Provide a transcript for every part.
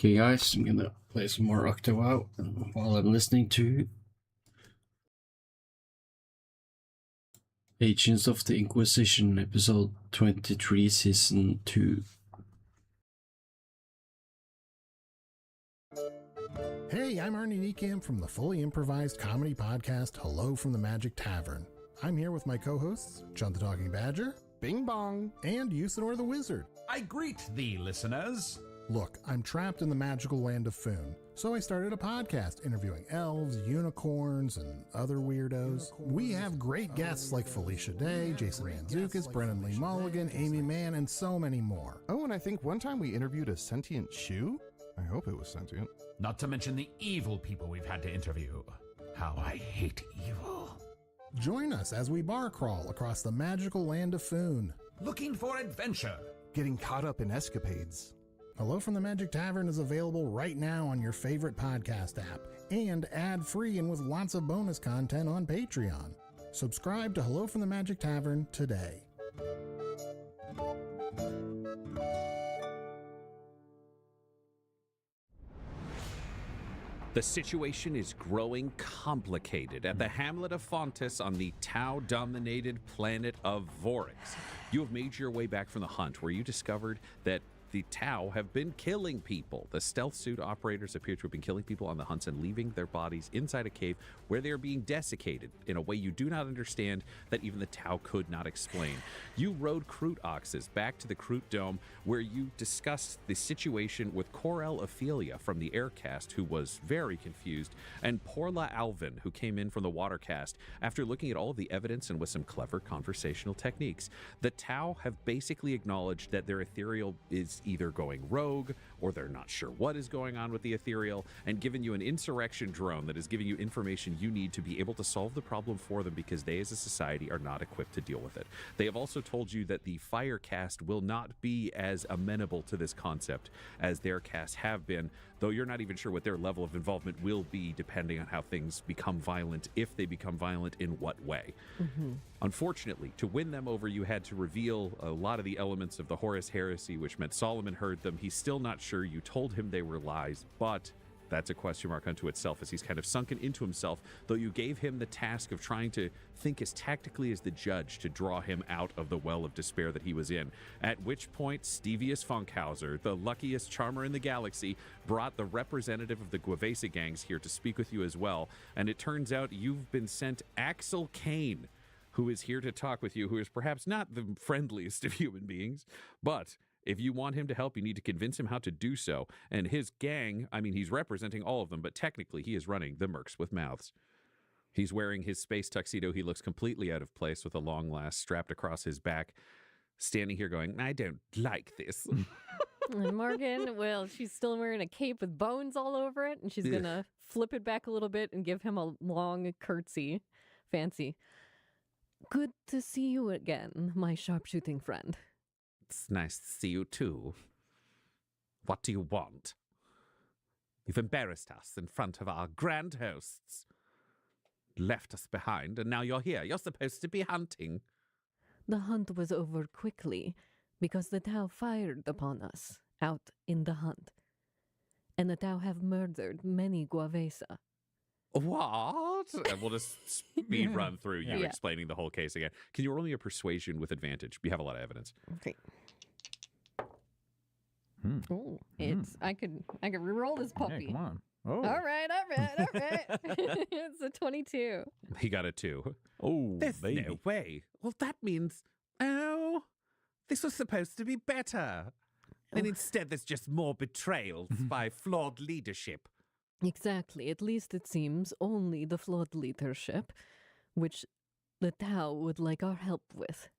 Okay, guys, I'm gonna play some more OCTOWOW while I'm listening to Agents of the Inquisition, episode 23, season 2. Hey, I'm Arnie Niekamp from the fully improvised comedy podcast Hello from the Magic Tavern. I'm here with my co-hosts, John the Talking Badger, Bing Bong, and Usador the Wizard. I greet thee, listeners. Look, I'm trapped in the magical land of Foon, so I started a podcast interviewing elves, unicorns, and other weirdos. We have great guests like Felicia Day, Jason Mantzoukas, Brennan Lee Mulligan, Amy Mann, and so many more. Oh, and I think one time we interviewed a sentient shoe? I hope it was sentient. Not to mention the evil people we've had to interview. How I hate evil. Join us as we bar crawl across the magical land of Foon. Looking for adventure. Getting caught up in escapades. Hello from the Magic Tavern is available right now on your favorite podcast app and ad-free and with lots of bonus content on Patreon. Subscribe to Hello from the Magic Tavern today. The situation is growing complicated at the hamlet of Fontis on the Tau-dominated planet of Vorix. You have made your way back from the hunt, where you discovered that the Tau have been killing people. The stealth suit operators appear to have been killing people on the hunts and leaving their bodies inside a cave where they are being desiccated in a way you do not understand, that even the Tau could not explain. You rode Kroot oxes back to the Kroot Dome, where you discussed the situation with Corel Ophelia from the Aircast, who was very confused, and Porla Alvin, who came in from the Watercast after looking at all of the evidence and with some clever conversational techniques. The Tau have basically acknowledged that their ethereal is either going rogue or they're not sure what is going on with the ethereal, and given you an insurrection drone that is giving you information you need to be able to solve the problem for them, because they as a society are not equipped to deal with it. They have also told you that the Firecast will not be as amenable to this concept as their casts have been, though you're not even sure what their level of involvement will be, depending on how things become violent, if they become violent, in what way. Unfortunately, to win them over, you had to reveal a lot of the elements of the Horus Heresy, which meant Solomon heard them. He's still not sure. You told him they were lies, but that's a question mark unto itself, as he's kind of sunken into himself, though you gave him the task of trying to think as tactically as the judge to draw him out of the well of despair that he was in. At which point, Stevius Funkhauser, the luckiest charmer in the galaxy, brought the representative of the Guavesa gangs here to speak with you as well, and it turns out you've been sent Axel Kane, who is here to talk with you, who is perhaps not the friendliest of human beings, but if you want him to help, you need to convince him how to do so. And his gang, I mean, he's representing all of them, but technically he is running the Mercs with Mouths. He's wearing his space tuxedo. He looks completely out of place with a long last strapped across his back, standing here going, I don't like this. And Morgan, well, she's still wearing a cape with bones all over it, and she's going to flip it back a little bit and give him a long curtsy. Fancy. Good to see you again, my sharpshooting friend. It's nice to see you too. What do you want? You've embarrassed us in front of our grand hosts, left us behind, and now you're here. You're supposed to be hunting. The hunt was over quickly because the Tau fired upon us out in the hunt, and the Tau have murdered many Guavesa. What? And we'll just speed run through you Yeah. explaining the whole case again. Can you roll me a persuasion with advantage? We have a lot of evidence. Okay. Oh, it's I could re-roll this puppy. Hey, come on. Oh. All right. It's a 22. He got a 2. Oh, There's baby. no way. Well, that means, this was supposed to be better. And instead there's just more betrayals by flawed leadership. Exactly. At least it seems only the flawed leadership, which the Tau would like our help with,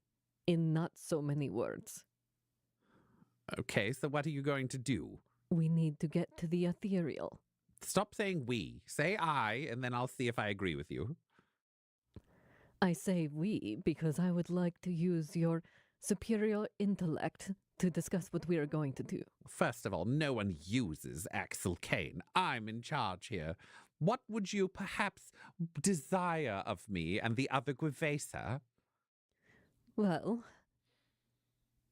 in not so many words. Okay, so what are you going to do? We need to get to the ethereal. Stop saying we. Say I, and then I'll see if I agree with you. I say we because I would like to use your superior intellect to discuss what we are going to do. First of all, no one uses Axel Kane. I'm in charge here. What would you perhaps desire of me and the other Guavesa? Well,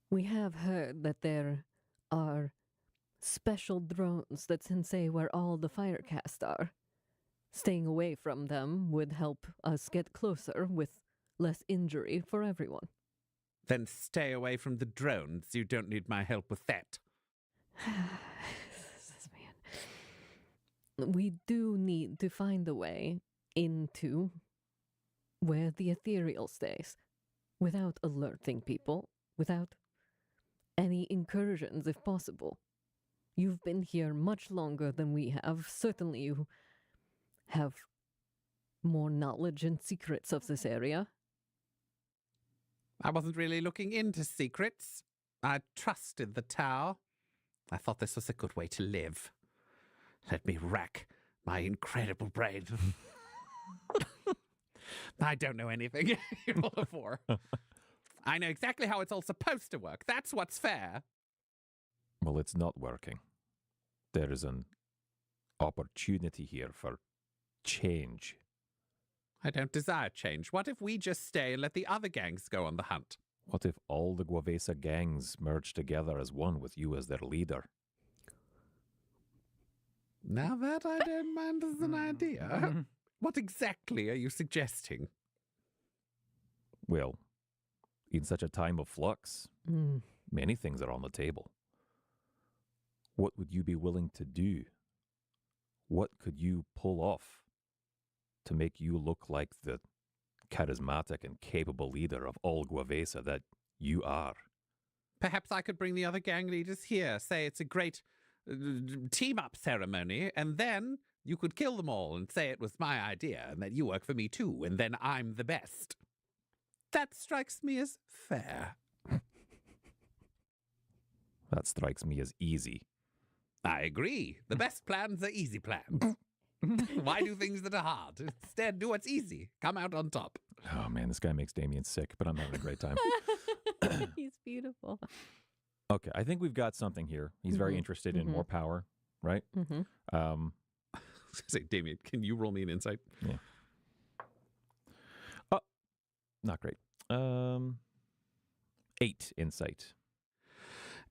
we have heard that there are special drones that can say where all the firecasts are. Staying away from them would help us get closer with less injury for everyone. Then stay away from the drones. You don't need my help with that. This man. We do need to find a way into where the ethereal stays, without alerting people, without any incursions if possible. You've been here much longer than we have. Certainly you have more knowledge and secrets of this area. I wasn't really looking into secrets. I trusted the Tau. I thought this was a good way to live. Let me rack my incredible brain. I don't know anything before. I know exactly how it's all supposed to work. That's what's fair. Well, it's not working. There is an opportunity here for change. I don't desire change. What if we just stay and let the other gangs go on the hunt? What if all the Guavesa gangs merge together as one with you as their leader? Now that I don't mind as an idea. What exactly are you suggesting? Well, in such a time of flux, many things are on the table. What would you be willing to do? What could you pull off to make you look like the charismatic and capable leader of all Guavesa that you are? Perhaps I could bring the other gang leaders here, say it's a great team-up ceremony, and then you could kill them all and say it was my idea and that you work for me too, and then I'm the best. That strikes me as fair. That strikes me as easy. I agree. The best plans are easy plans. Why do things that are hard? Instead, do what's easy. Come out on top. Oh man, this guy makes Damien sick, but I'm having a great time. He's beautiful. Okay, I think we've got something here. He's very interested in more power, right? Say, Damien, can you roll me an insight? Yeah. Oh, not great. 8 insight.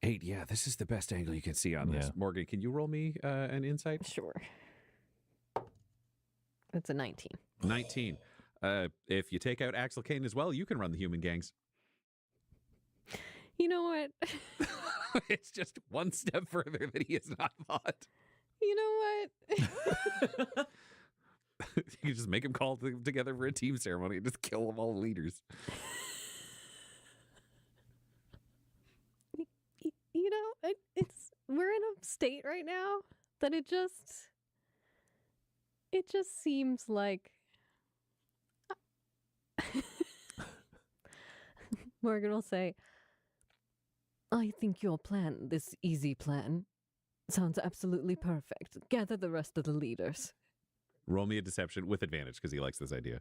8, yeah, this is the best angle you can see on this. Yeah. Morgan, can you roll me an insight? Sure. It's a 19. 19. If you take out Axel Kane as well, you can run the human gangs. You know what? It's just one step further that he has not thought. You know what? You just make them call together for a team ceremony and just kill them all the leaders. You know, we're in a state right now that it just seems like Morgan will say, I think your plan, this easy plan, sounds absolutely perfect. Gather the rest of the leaders. Roll me a deception with advantage because he likes this idea.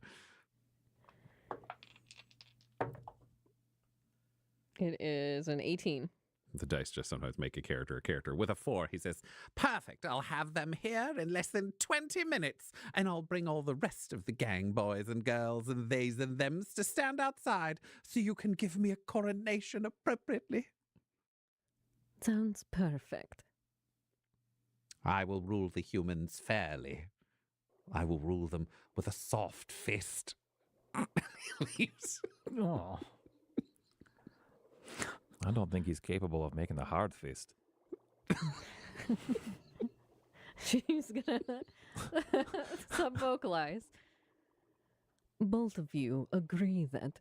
It is an 18. The dice just sometimes make a character. With a 4, he says, perfect, I'll have them here in less than 20 minutes, and I'll bring all the rest of the gang, boys and girls and theys and thems, to stand outside so you can give me a coronation appropriately. Sounds perfect. I will rule the humans fairly. I will rule them with a soft fist. Leaves. Oh. I don't think he's capable of making the hard fist. She's gonna sub-vocalize. Both of you agree that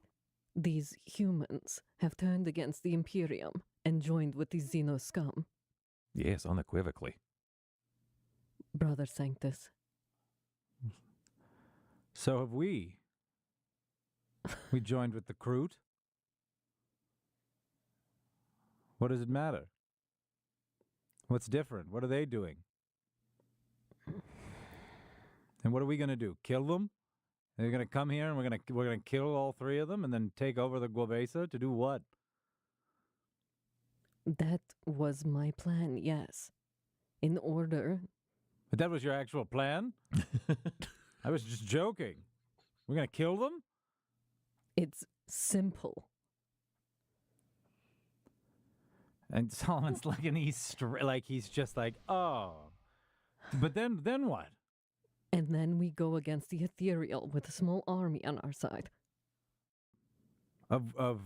these humans have turned against the Imperium and joined with the Xeno scum. Yes, unequivocally. Brother Sanctus. So have we. We joined with the Kroot. What does it matter? What's different? What are they doing? And what are we going to do? Kill them? They're going to come here and we're going to kill all 3 of them and then take over the Guavesa to do what? That was my plan, yes. In order. But that was your actual plan? I was just joking. We're going to kill them? It's simple. And Solomon's looking, he's just like, oh. But then what? And then we go against the ethereal with a small army on our side. Of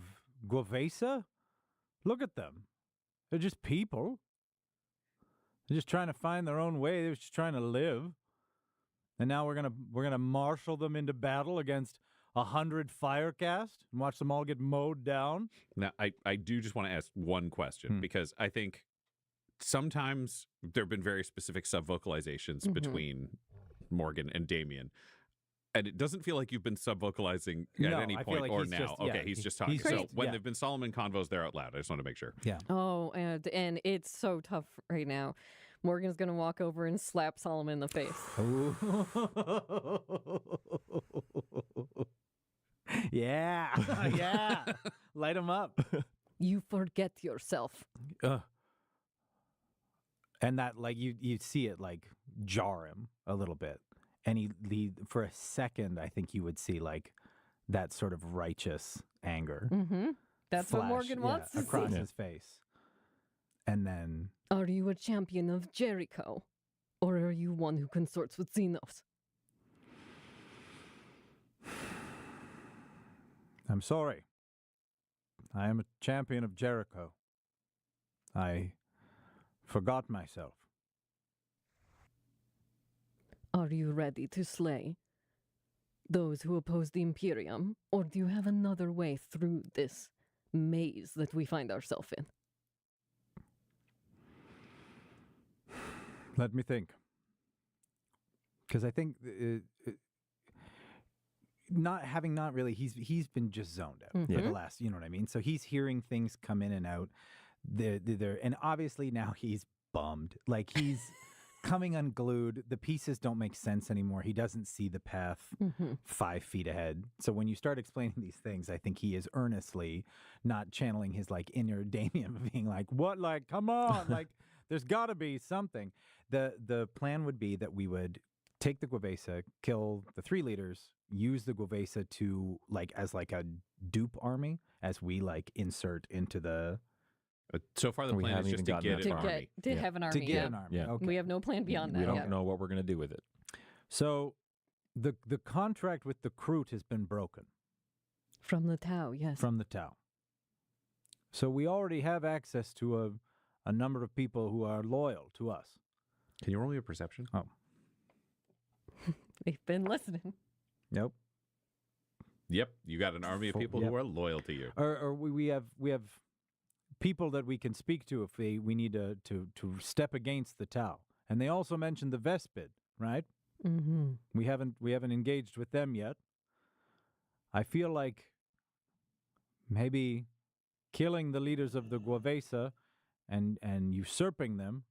Guavesa? Look at them. They're just people. They're just trying to find their own way. They're just trying to live. And now we're gonna marshal them into battle against 100 Firecast and watch them all get mowed down. Now, I do just want to ask one question because I think sometimes there have been very specific sub-vocalizations between Morgan and Damien. And it doesn't feel like you've been sub-vocalizing at any point like or now. He's just talking. So when they've been Solomon convos, they're out loud. I just want to make sure. Yeah. Oh, and it's so tough right now. Morgan's going to walk over and slap Solomon in the face. Yeah. Yeah. Light him up. You forget yourself. And that, like, you see it, like, jar him a little bit. And he for a second, I think you would see, like, that sort of righteous anger. Mm-hmm. That's flash, what Morgan wants to across see. his face. And then... Are you a champion of Jericho? Or are you one who consorts with Xenos? I'm sorry. I am a champion of Jericho. I forgot myself. Are you ready to slay those who oppose the Imperium? Or do you have another way through this maze that we find ourselves in? Let me think. Because I think he's been just zoned out for the last, you know what I mean? So he's hearing things come in and out. And obviously now he's bummed. Like he's coming unglued. The pieces don't make sense anymore. He doesn't see the path 5 feet ahead. So when you start explaining these things, I think he is earnestly not channeling his like inner Damien, being like, what? Like, come on. Like, there's got to be something. The plan would be that we would take the Guavesa, kill the 3 leaders, use the Guavesa to as a dupe army as we like insert into the. So far, the plan is just to get an army. To have an army. To get an army. Yeah. Okay. We have no plan beyond that. We don't know what we're going to do with it. So the contract with the Kroot has been broken. From the Tau, yes. From the Tau. So we already have access to a number of people who are loyal to us. Can you roll me a perception? Oh. They've been listening. Nope. Yep, you got an army of people who are loyal to you. Or we have people that we can speak to if we need to step against the Tau. And they also mentioned the Vespid, right? Mm-hmm. We haven't engaged with them yet. I feel like maybe killing the leaders of the Guavesa and usurping them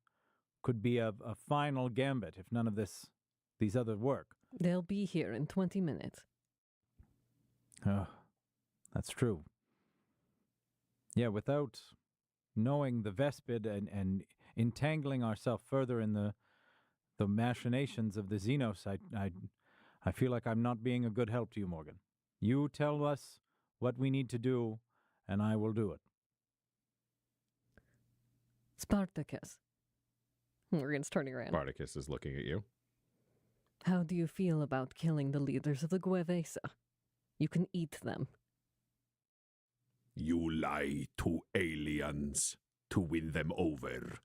could be a final gambit if none of these others work. They'll be here in 20 minutes. Oh, that's true. Yeah, without knowing the Vespid and entangling ourselves further in the machinations of the Xenos, I feel like I'm not being a good help to you, Morgan. You tell us what we need to do, and I will do it. Spartacus. Morgan's turning around. Spartacus is looking at you. How do you feel about killing the leaders of the Guavesa? You can eat them. You lie to aliens to win them over.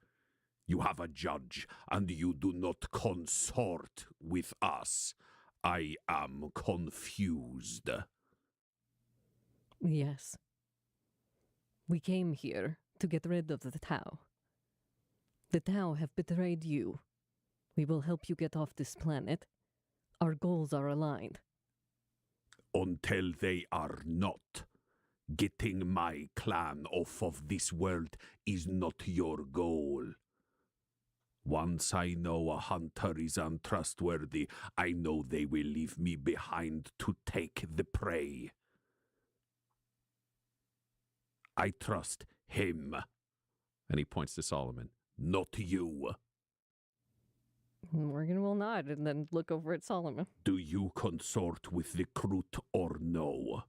You have a judge, and you do not consort with us. I am confused. Yes. We came here to get rid of the Tau. The Tau have betrayed you. We will help you get off this planet. Our goals are aligned. Until they are not. Getting my clan off of this world is not your goal. Once I know a hunter is untrustworthy, I know they will leave me behind to take the prey. I trust him. And he points to Solomon. Not you. Morgan will nod and then look over at Solomon. Do you consort with the Kroot or no?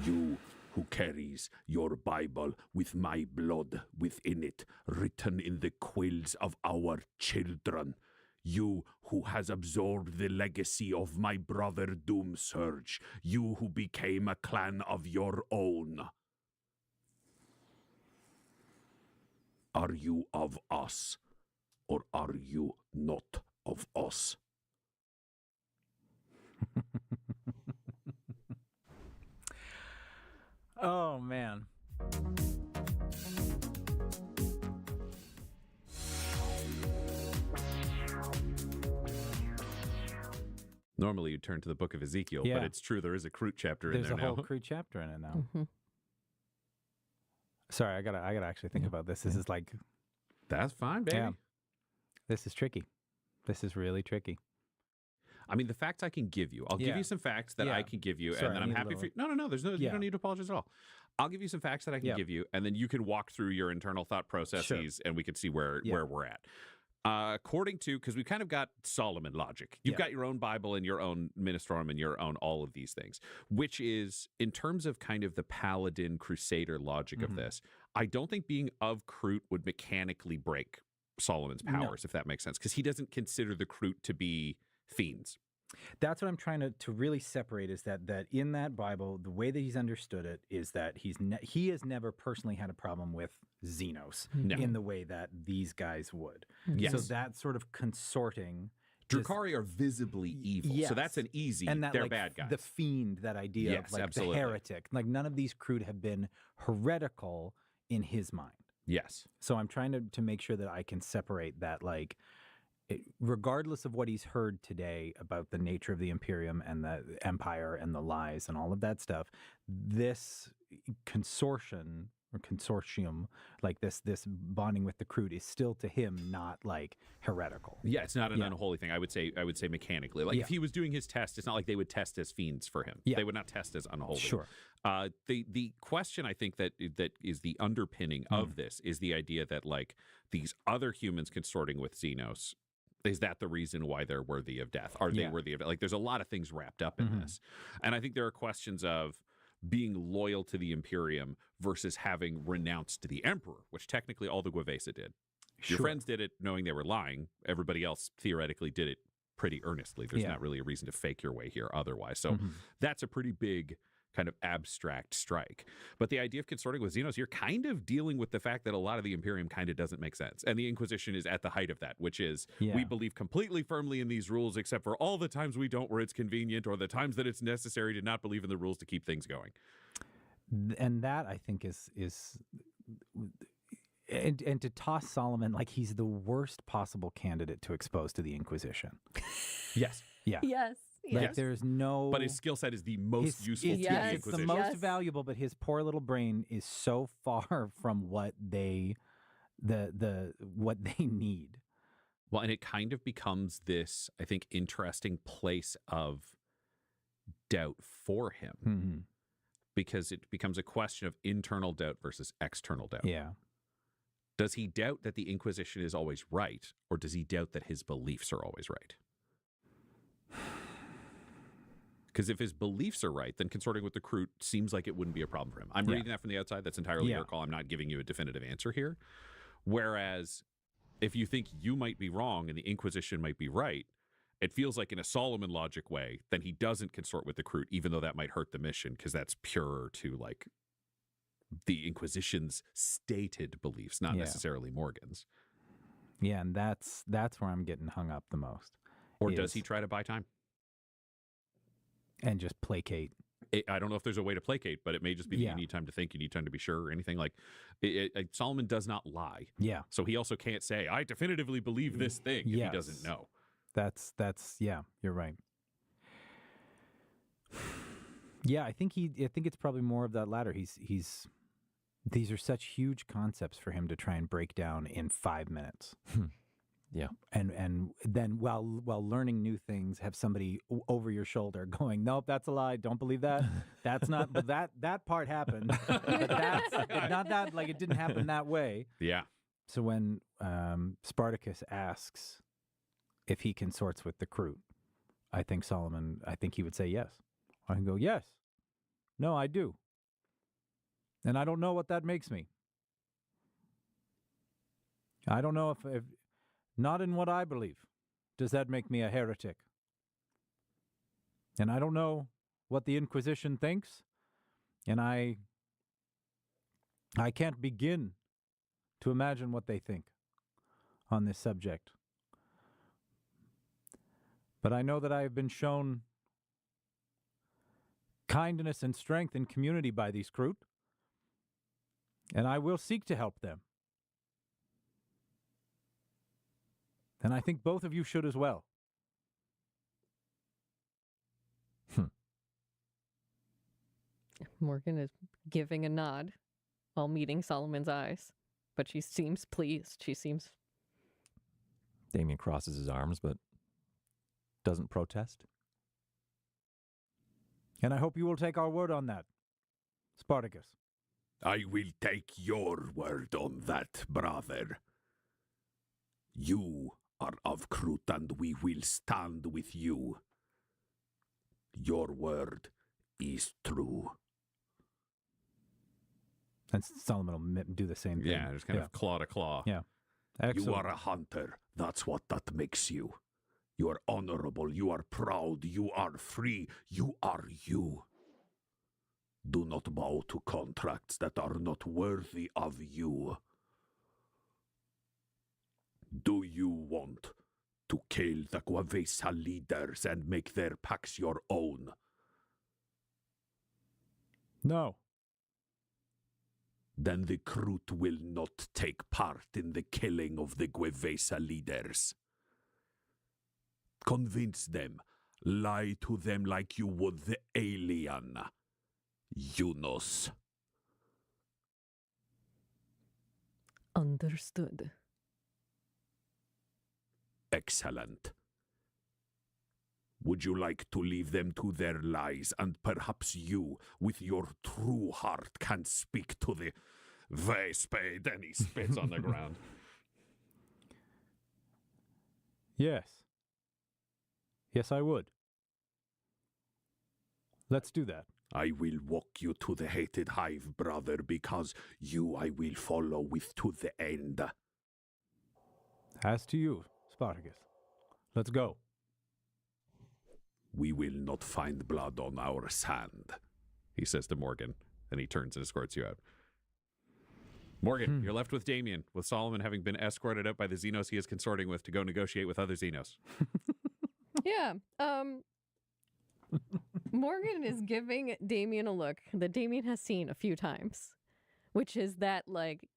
You who carries your Bible with my blood within it, written in the quills of our children. You who has absorbed the legacy of my brother Doomsurge. You who became a clan of your own. Are you of us, or are you not of us? Oh, man. Normally you turn to the book of Ezekiel, Yeah. but it's true there is a Crute chapter There's in there a whole now. Crute chapter in it now. Mm-hmm. Sorry, I gotta actually think about this. This is like, That's fine, baby. yeah, this is tricky. This is really tricky. I mean, the facts I can give you. I'll give Yeah. you some facts that Yeah. I can give you, Sorry, and then I I'm need a happy for little- you. No. There's no. You Yeah. don't need to apologize at all. I'll give you some facts that I can Yeah. give you, and then you can walk through your internal thought processes, and we can see where we're at. According to, because we've kind of got Solomon logic. You've Yeah. got your own Bible and your own Ministorum and your own all of these things, which is in terms of kind of the paladin crusader logic of Mhm. this. I don't think being of Crute would mechanically break Solomon's powers, if that makes sense, because he doesn't consider the Crute to be fiends. That's what I'm trying to really separate is that in that Bible, the way that he's understood it is that he has never personally had a problem with Xenos No. in the way that these guys would. Yes. So that sort of consorting. Drukhari are visibly evil, Yes. so that's an easy. And that, they're like, bad guys. the fiend, that idea Yes, of like absolutely. the heretic. Like none of these Crute have been heretical in his mind. Yes. So I'm trying to make sure that I can separate that, like, regardless of what he's heard today about the nature of the Imperium and the Empire and the lies and all of that stuff, this consortium, like this bonding with the Crute is still to him not like heretical. Yeah, it's not an Yeah. unholy thing. I would say mechanically. Like Yeah. if he was doing his test, it's not like they would test as fiends for him. Yeah. They would not test as unholy. Sure. The question I think that is the underpinning of this is the idea that like these other humans consorting with Xenos, is that the reason why they're worthy of death? Are they Yeah. worthy of it? Like there's a lot of things wrapped up in this. And I think there are questions of being loyal to the Imperium versus having renounced the Emperor, which technically all the Guevesa did. Your Sure. friends did it knowing they were lying. Everybody else theoretically did it pretty earnestly. There's Yeah. not really a reason to fake your way here otherwise. So that's a pretty big kind of abstract strike. But the idea of consorting with Xenos, you're kind of dealing with the fact that a lot of the Imperium kind of doesn't make sense. And the Inquisition is at the height of that, which is Yeah. we believe completely firmly in these rules, except for all the times we don't where it's convenient or the times that it's necessary to not believe in the rules to keep things going. And that I think is and to toss Solomon like he's the worst possible candidate to expose to the Inquisition. Yes. Yeah. Yes. Like Yes. there's no But his skill set is the most useful to it's, the Yes. it's the Inquisition. most Yes. valuable, but his poor little brain is so far from what they what they need. Well, and it kind of becomes this, I think, interesting place of doubt for him Mm-hmm. because it becomes a question of internal doubt versus external doubt. Yeah. Does he doubt that the Inquisition is always right, or does he doubt that his beliefs are always right? Because if his beliefs are right, then consorting with the Crute seems like it wouldn't be a problem for him. I'm Yeah. reading that from the outside. That's entirely Yeah. your call. I'm not giving you a definitive answer here. Whereas if you think you might be wrong and the Inquisition might be right, it feels like in a Solomon logic way, then he doesn't consort with the Crute, even though that might hurt the mission, because that's purer to like the Inquisition's stated beliefs, not Yeah. necessarily Morgan's. Yeah, and that's where I'm getting hung up the most. Or does he is- try to buy time? and just placate? I don't know if there's a way to placate, but it may just be that Yeah. you need time to think, you need time to be sure, or anything like. Solomon does not lie, Yeah. so he also can't say I definitively believe this thing if he doesn't Yes. know. That's yeah, you're right. Yeah, I think it's probably more of that latter. He's these are such huge concepts for him to try and break down in 5 minutes. Yeah. And then while learning new things, have somebody over your shoulder going, "Nope, that's a lie. Don't believe that. That's not. But that part happened. But that's not that. Like it didn't happen that way." Yeah, So when Spartacus asks if he consorts with the Crute, I think he would say yes. I can go, yes. No, I do. And I don't know what that makes me. I don't know if not in what I believe, does that make me a heretic. And I don't know what the Inquisition thinks, and I can't begin to imagine what they think on this subject. But I know that I have been shown kindness and strength and community by these Kroot, and I will seek to help them. And I think both of you should as well. Morgan is giving a nod while meeting Solomon's eyes, but she seems pleased. She seems... Damien crosses his arms, but doesn't protest. And I hope you will take our word on that, Spartacus. I will take your word on that, brother. You are of Kroot, and we will stand with you. Your word is true. And Solomon will do the same thing. Yeah, just kind of claw to claw. Yeah. Excellent. You are a hunter. That's what that makes you. You are honorable. You are proud. You are free. You are you. Do not bow to contracts that are not worthy of you. Do you want to kill the Guavesa leaders and make their packs your own? No. Then the Kroot will not take part in the killing of the Guavesa leaders. Convince them. Lie to them like you would the alien. Yunus. Understood. Excellent. Would you like to leave them to their lies, and perhaps you, with your true heart, can speak to the Vespade? And he spits on the ground. Yes. Yes, I would. Let's do that. I will walk you to the hated hive, brother, because you I will follow with to the end. As to you, Spartacus. Let's go. We will not find blood on our sand, He says to Morgan, and he turns and escorts you out. Morgan, you're left with Damien, with Solomon having been escorted out by the Xenos he is consorting with to go negotiate with other Xenos. Yeah. Morgan is giving Damien a look that Damien has seen a few times, which is that, like,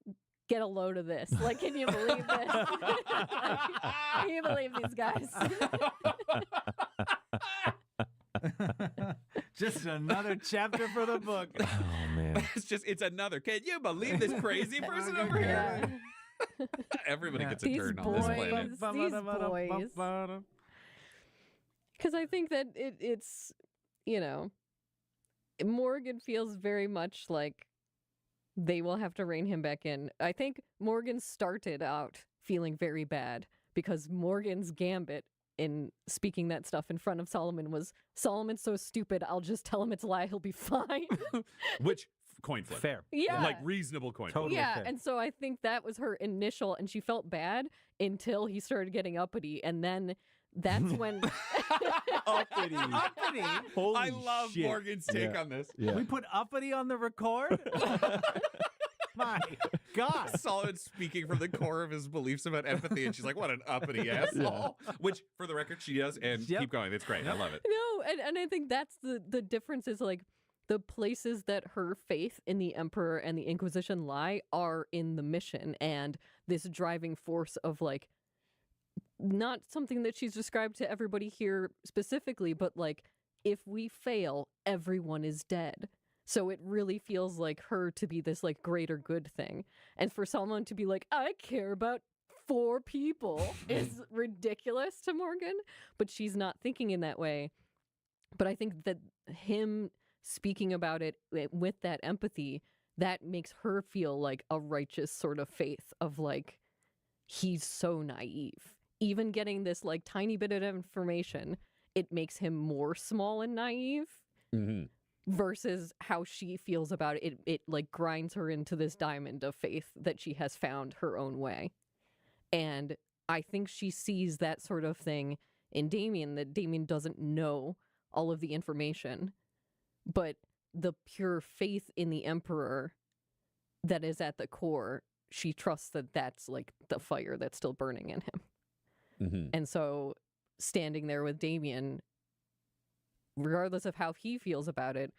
get a load of this. Like, can you believe this? Can you believe these guys? Just another chapter for the book. Oh, man. It's another. Can you believe this crazy person over here? Everybody gets a These turn on this planet. These boys. Because I think that it's, you know, Morgan feels very much like they will have to rein him back in. I think Morgan started out feeling very bad because Morgan's gambit in speaking that stuff in front of Solomon was, Solomon's so stupid, I'll just tell him it's a lie, he'll be fine. Which, coin flip. Fair. Yeah. Like, reasonable coin flip. Totally yeah, fair. and so I think that was her initial, and she felt bad until he started getting uppity, and then that's when... Uppity. Uppity? Holy I love shit. Morgan's take on this. Yeah. We put uppity on the record? My God. Solid speaking from the core of his beliefs about empathy, and she's like, what an uppity asshole. Which, for the record, she does, and keep going. It's great. I love it. No, and I think that's the difference is, like, the places that her faith in the Emperor and the Inquisition lie are in the mission, and this driving force of, like, not something that she's described to everybody here specifically, but, like, if we fail, everyone is dead. So it really feels like her to be this, like, greater good thing. And for someone to be like, I care about 4 people is ridiculous to Morgan, but she's not thinking in that way. But I think that him speaking about it with that empathy, that makes her feel like a righteous sort of faith of, like, he's so naive. Even getting this, like, tiny bit of information, it makes him more small and naive. Mm-hmm. versus how she feels about it. It like grinds her into this diamond of faith that she has found her own way. And I think she sees that sort of thing in Damien, that Damien doesn't know all of the information, but the pure faith in the Emperor that is at the core, she trusts that that's like the fire that's still burning in him. Mm-hmm. And so standing there with Damien, regardless of how he feels about it,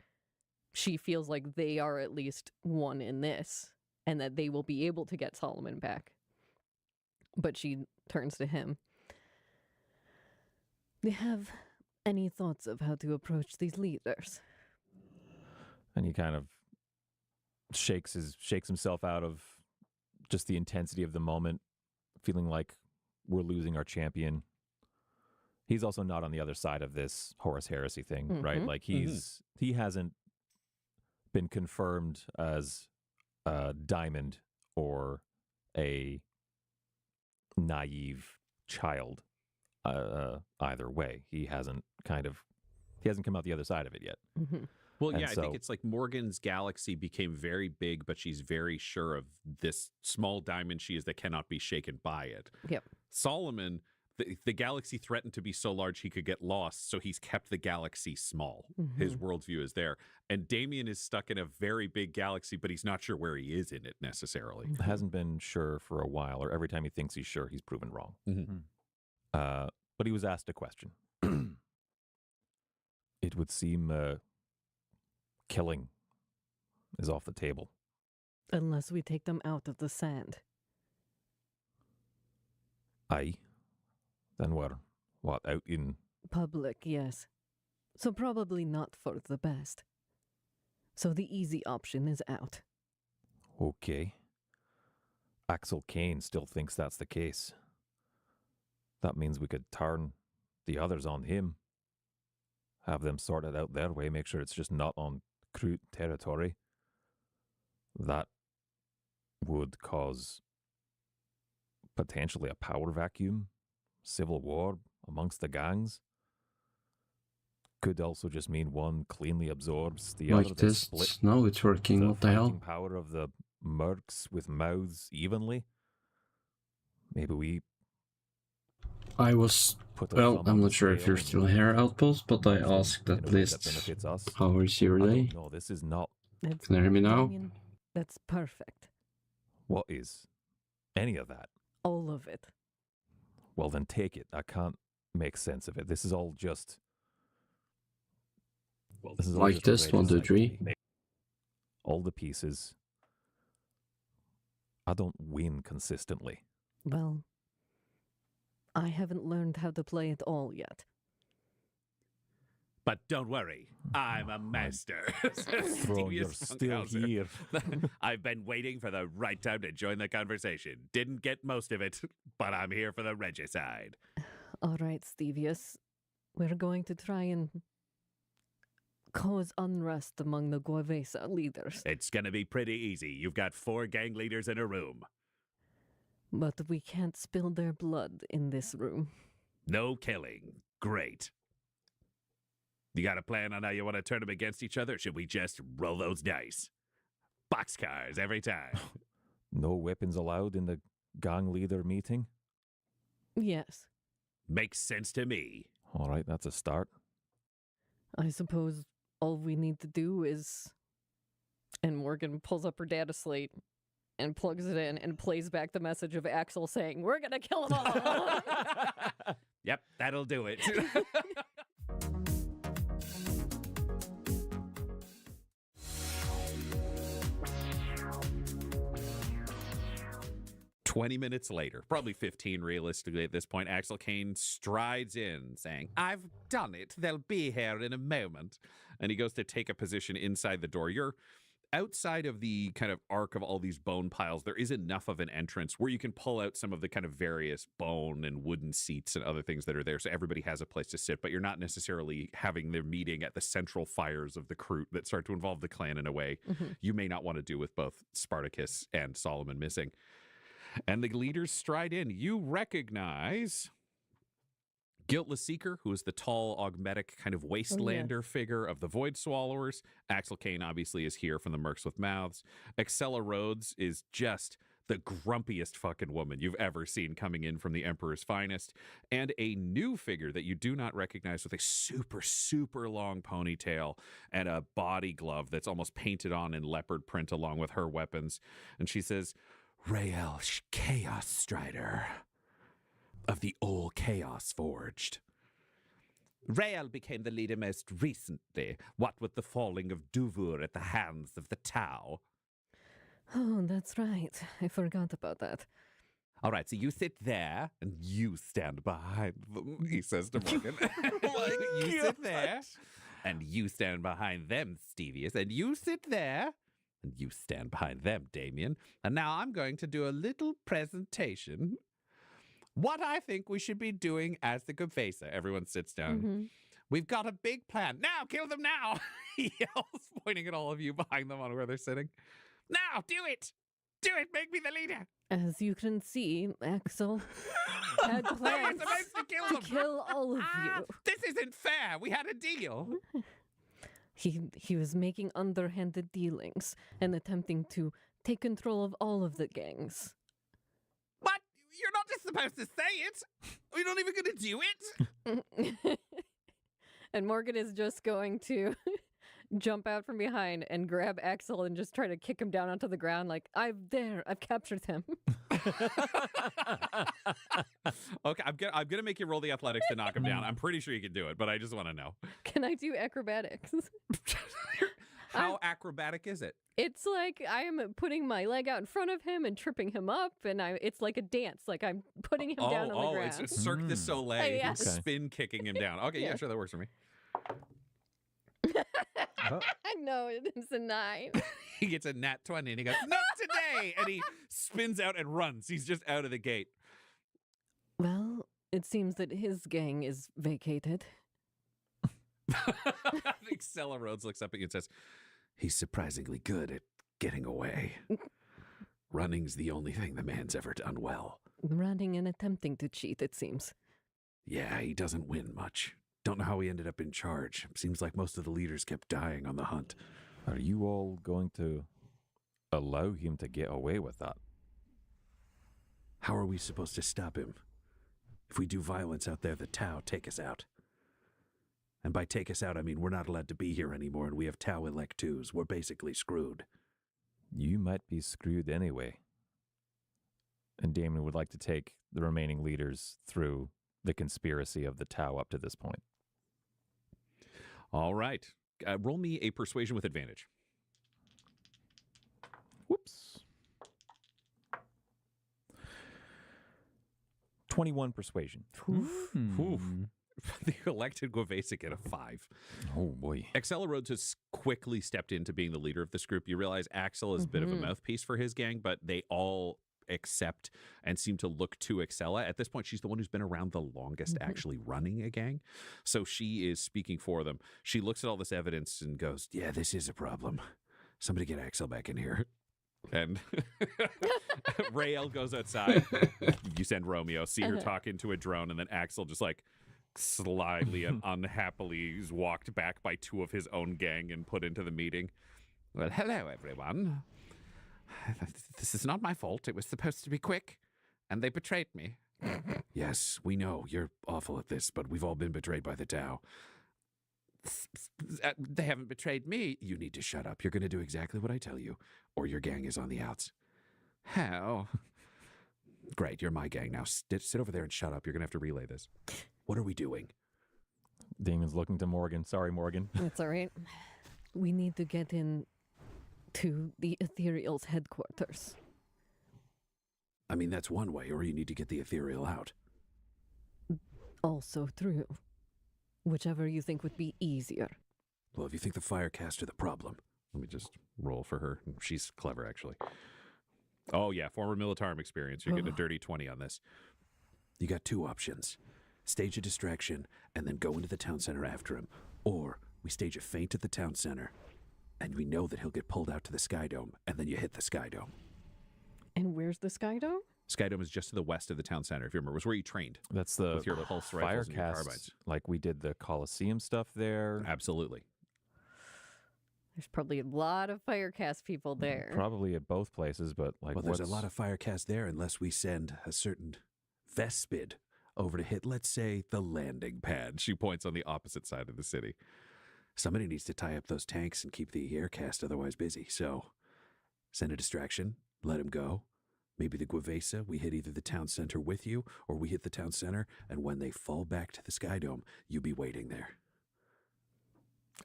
she feels like they are at least one in this, and that they will be able to get Solomon back. But she turns to him. Do you have any thoughts of how to approach these leaders? And he kind of shakes himself out of just the intensity of the moment, feeling like we're losing our champion. He's also not on the other side of this Horus Heresy thing, right? Like he hasn't been confirmed as a diamond or a naive child either way. He hasn't come out the other side of it yet. Well, And yeah, I think it's like Morgan's galaxy became very big, but she's very sure of this small diamond she is that cannot be shaken by it. Yep. Solomon, the galaxy threatened to be so large he could get lost, so he's kept the galaxy small. His worldview is there. And Damien is stuck in a very big galaxy, but he's not sure where he is in it necessarily. Hasn't been sure for a while, or every time he thinks he's sure, he's proven wrong. But he was asked a question. It would seem killing is off the table. Unless we take them out of the sand. Aye. Then we're, out in... Public, yes. So probably not for the best. So the easy option is out. Okay. Axel Kane still thinks that's the case. That means we could turn the others on him. Have them sort it out their way, make sure it's just not on Kroot territory. That would cause potentially a power vacuum, civil war amongst the gangs. Could also just mean one cleanly absorbs the other. Like this, now it's working, what the hell? Power of the mercs with mouths evenly. Maybe we... I was... Well, I'm not sure if you're still here, Outpost, but I asked at least, how is your day? No, this is not... Can you hear me now? Damien, that's perfect. What is any of that? All of it. Well, then take it. I can't make sense of it. This is all just... Like this, 1, 2, 3. All the pieces. I don't win consistently. Well, I haven't learned how to play it all yet. But don't worry, I'm a master. Bro, you're still here. I've been waiting for the right time to join the conversation. Didn't get most of it, but I'm here for the regicide. All right, Stevius. We're going to try and cause unrest among the Guavesa leaders. It's gonna be pretty easy. You've got 4 gang leaders in a room. But we can't spill their blood in this room. No killing. Great. You got a plan on how you want to turn them against each other? Or should we just roll those dice? Boxcars every time. No weapons allowed in the gang leader meeting? Yes. Makes sense to me. All right, that's a start. I suppose all we need to do is... And Morgan pulls up her data slate and plugs it in and plays back the message of Axel saying, "We're gonna kill them all." Yep, that'll do it. 20 minutes later, probably 15 realistically at this point, Axel Kane strides in saying, "I've done it. They'll be here in a moment." And he goes to take a position inside the door. You're outside of the kind of arc of all these bone piles. There is enough of an entrance where you can pull out some of the kind of various bone and wooden seats and other things that are there. So everybody has a place to sit, but you're not necessarily having their meeting at the central fires of the Kroot that start to involve the clan in a way you may not want to do with both Spartacus and Solomon missing. And the leaders stride in. You recognize Guiltless Seeker, who is the tall, augmetic kind of wastelander figure of the Void Swallowers. Axel Kane obviously is here from the Mercs with Mouths. Excella Rhodes is just the grumpiest fucking woman you've ever seen coming in from the Emperor's Finest. And a new figure that you do not recognize with a super, super long ponytail and a body glove that's almost painted on in leopard print along with her weapons. And she says, Rael Chaos Strider of the Old Chaos Forged. Rael became the leader most recently, what with the falling of Duvur at the hands of the Tau. Oh, that's right. I forgot about that. All right, so you sit there and you stand behind them, he says to Morgan. You sit there and you stand behind them, Stevius, and you sit there and you stand behind them, Damien. And now I'm going to do a little presentation. What I think we should be doing as the Gavesa. Everyone sits down. Mm-hmm. We've got a big plan. Now, kill them now, he yells, pointing at all of you behind them on where they're sitting. Now, do it! Do it! Make me the leader! As you can see, Axel had plans to kill all of you. This isn't fair! We had a deal! He was making underhanded dealings and attempting to take control of all of the gangs. What? You're not just supposed to say it! We're not even going to do it! And Morgan is just going to jump out from behind and grab Axel and just try to kick him down onto the ground like, I've captured him. Okay, I'm gonna make you roll the athletics to knock him down. I'm pretty sure you can do it, but I just want to know. Can I do acrobatics? How acrobatic is it? It's like I am putting my leg out in front of him and tripping him up, and it's like a dance. Like I'm putting him down on the ground. It's Cirque du Soleil, Yes. spin kicking him down. Okay, yeah, sure, that works for me. I know, it's a 9. He gets a nat 20 and he goes, not today! And he spins out and runs. He's just out of the gate. Well, it seems that his gang is vacated. Excella Rhodes looks up at you and says, he's surprisingly good at getting away. Running's the only thing the man's ever done well. Running and attempting to cheat, it seems. Yeah, he doesn't win much. Don't know how he ended up in charge. Seems like most of the leaders kept dying on the hunt. Are you all going to allow him to get away with that? How are we supposed to stop him? If we do violence out there, the Tau take us out. And by take us out, I mean we're not allowed to be here anymore, and we have Tau elect 2s. We're basically screwed. You might be screwed anyway. And Damon would like to take the remaining leaders through the conspiracy of the Tau up to this point. All right. Roll me a persuasion with advantage. Whoops. 21 persuasion. Oof. The elected Guavesa get a 5. Oh, boy. Excella Rhodes has quickly stepped into being the leader of this group. You realize Axel is a bit of a mouthpiece for his gang, but they all accept and seem to look to Excella. At this point, she's the one who's been around the longest actually running a gang. So she is speaking for them. She looks at all this evidence and goes, yeah, this is a problem. Somebody get Axel back in here. And Rael goes outside. You send Romeo, see her talking to a drone, and then Axel just like slyly and unhappily is walked back by 2 of his own gang and put into the meeting. Well, hello, everyone. This is not my fault. It was supposed to be quick, and they betrayed me. Yes, we know. You're awful at this, but we've all been betrayed by the Tau. They haven't betrayed me. You need to shut up. You're going to do exactly what I tell you, or your gang is on the outs. How? Great, you're my gang now. Sit over there and shut up. You're going to have to relay this. What are we doing? Damon's looking to Morgan. Sorry, Morgan. That's all right. We need to get in to the Ethereal's headquarters. I mean, that's one way, or you need to get the Ethereal out. Also true. Whichever you think would be easier. Well, if you think the Firecast are the problem. Let me just roll for her. She's clever, actually. Oh, yeah, former Militarum experience. You're getting a dirty 20 on this. You got 2 options. Stage a distraction, and then go into the town center after him. Or we stage a feint at the town center, and we know that he'll get pulled out to the Sky Dome, and then you hit the Sky Dome. And where's the Sky Dome? Skydome is just to the west of the town center. If you remember, it was where you trained. That's the with your pulse rifles and your Firecast, carbines. like we did the Coliseum stuff there. Absolutely. There's probably a lot of Firecast people there. Probably at both places, but like, Well, there's a lot of Firecast there unless we send a certain Vespid over to hit, let's say, the landing pad. She points on the opposite side of the city. Somebody needs to tie up those tanks and keep the aircast otherwise busy. So send a distraction, let him go. Maybe the Guavesa, we hit either the town center with you or we hit the town center, and when they fall back to the Skydome, you be waiting there.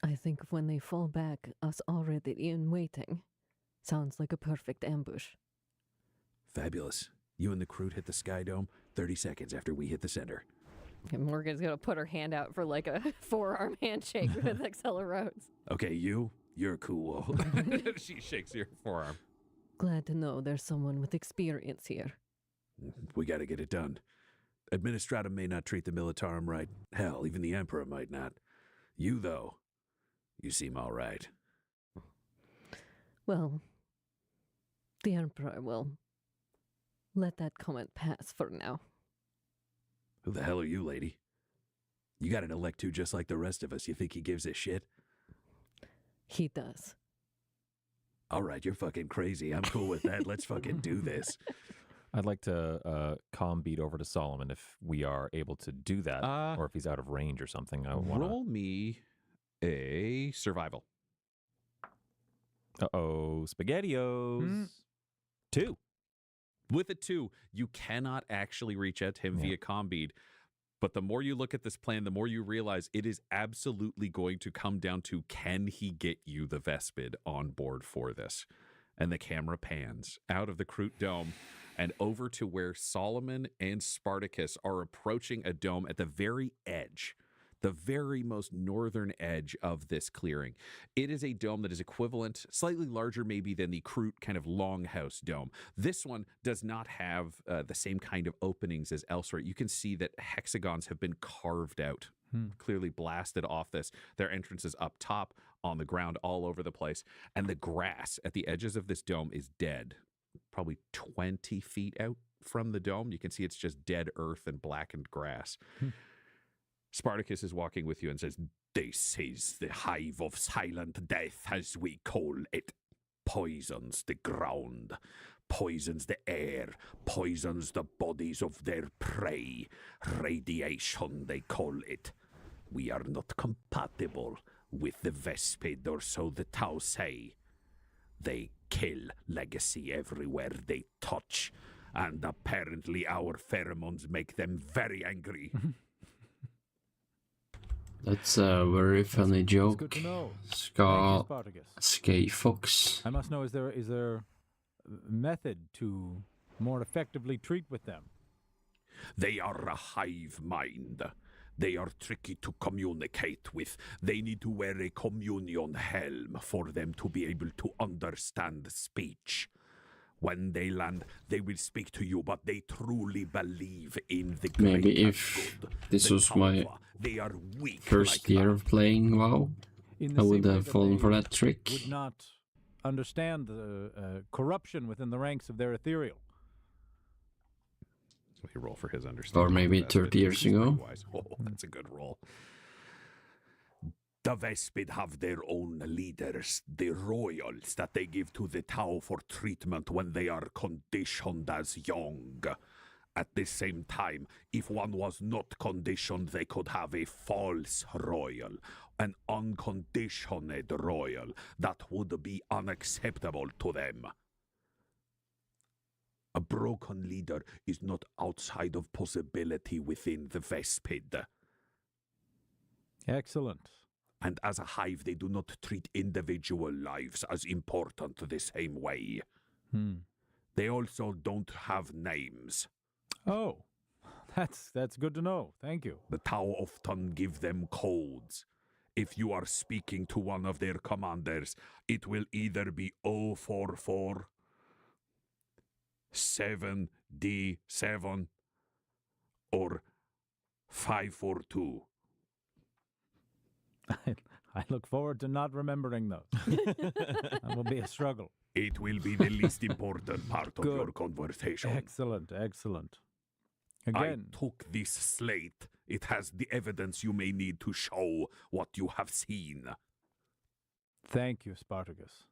I think when they fall back, us already in waiting. Sounds like a perfect ambush. Fabulous. You and the crew hit the Skydome 30 seconds after we hit the center. And Morgan's going to put her hand out for like a forearm handshake with Excella Rhodes. Okay, you're cool. She shakes your forearm. Glad to know there's someone with experience here. We got to get it done. Administratum may not treat the Militarum right. Hell, even the Emperor might not. You, though, you seem all right. Well, the Emperor will let that comment pass for now. Who the hell are you, lady? You got an electu just like the rest of us. You think he gives a shit? He does. All right, you're fucking crazy. I'm cool with that. Let's fucking do this. I'd like to calm beat over to Solomon if we are able to do that, or if he's out of range or something. Roll me a survival. Uh-oh, SpaghettiOs. 2. With a 2, you cannot actually reach out to him via comm-bead. But the more you look at this plan, the more you realize it is absolutely going to come down to, can he get you the Vespid on board for this? And the camera pans out of the Kroot Dome and over to where Solomon and Spartacus are approaching a dome at the very edge, the very most northern edge of this clearing. It is a dome that is equivalent, slightly larger maybe than the Kroot kind of longhouse dome. This one does not have the same kind of openings as elsewhere. You can see that hexagons have been carved out, clearly blasted off this. Their entrance is up top, on the ground, all over the place. And the grass at the edges of this dome is dead, probably 20 feet out from the dome. You can see it's just dead earth and blackened grass. Spartacus is walking with you and says, This is the hive of silent death, as we call it. Poisons the ground, poisons the air, poisons the bodies of their prey. Radiation, they call it. We are not compatible with the Vespid, or so the Tau say. They kill legacy everywhere they touch, and apparently our pheromones make them very angry. That's a very funny joke. Good to know. Skay Fox. I must know, is there a method to more effectively treat with them? They are a hive mind. They are tricky to communicate with. They need to wear a communion helm for them to be able to understand speech. When they land, they will speak to you, but they truly believe in the great. Maybe if good. this The was my Taufa, they are weak first like year that. of playing WoW, In I the would same way have that fallen they for that trick. would not understand the corruption within the ranks of their ethereal. so he roll for his understanding. Or maybe of that, 30 but years he's pretty ago. wise. Oh, that's a good roll. The Vespid have their own leaders, the royals that they give to the Tau for treatment when they are conditioned as young. At the same time, if one was not conditioned, they could have a false royal, an unconditioned royal. That would be unacceptable to them. A broken leader is not outside of possibility within the Vespid. Excellent. And as a hive, they do not treat individual lives as important the same way. They also don't have names. Oh, that's good to know. Thank you. The Tau often give them codes. If you are speaking to one of their commanders, it will either be 044, 7D7, or 542. I look forward to not remembering those. That will be a struggle. It will be the least important part of your conversation. Excellent. I Again, took this slate. It has the evidence you may need to show what you have seen. thank you, Spartacus.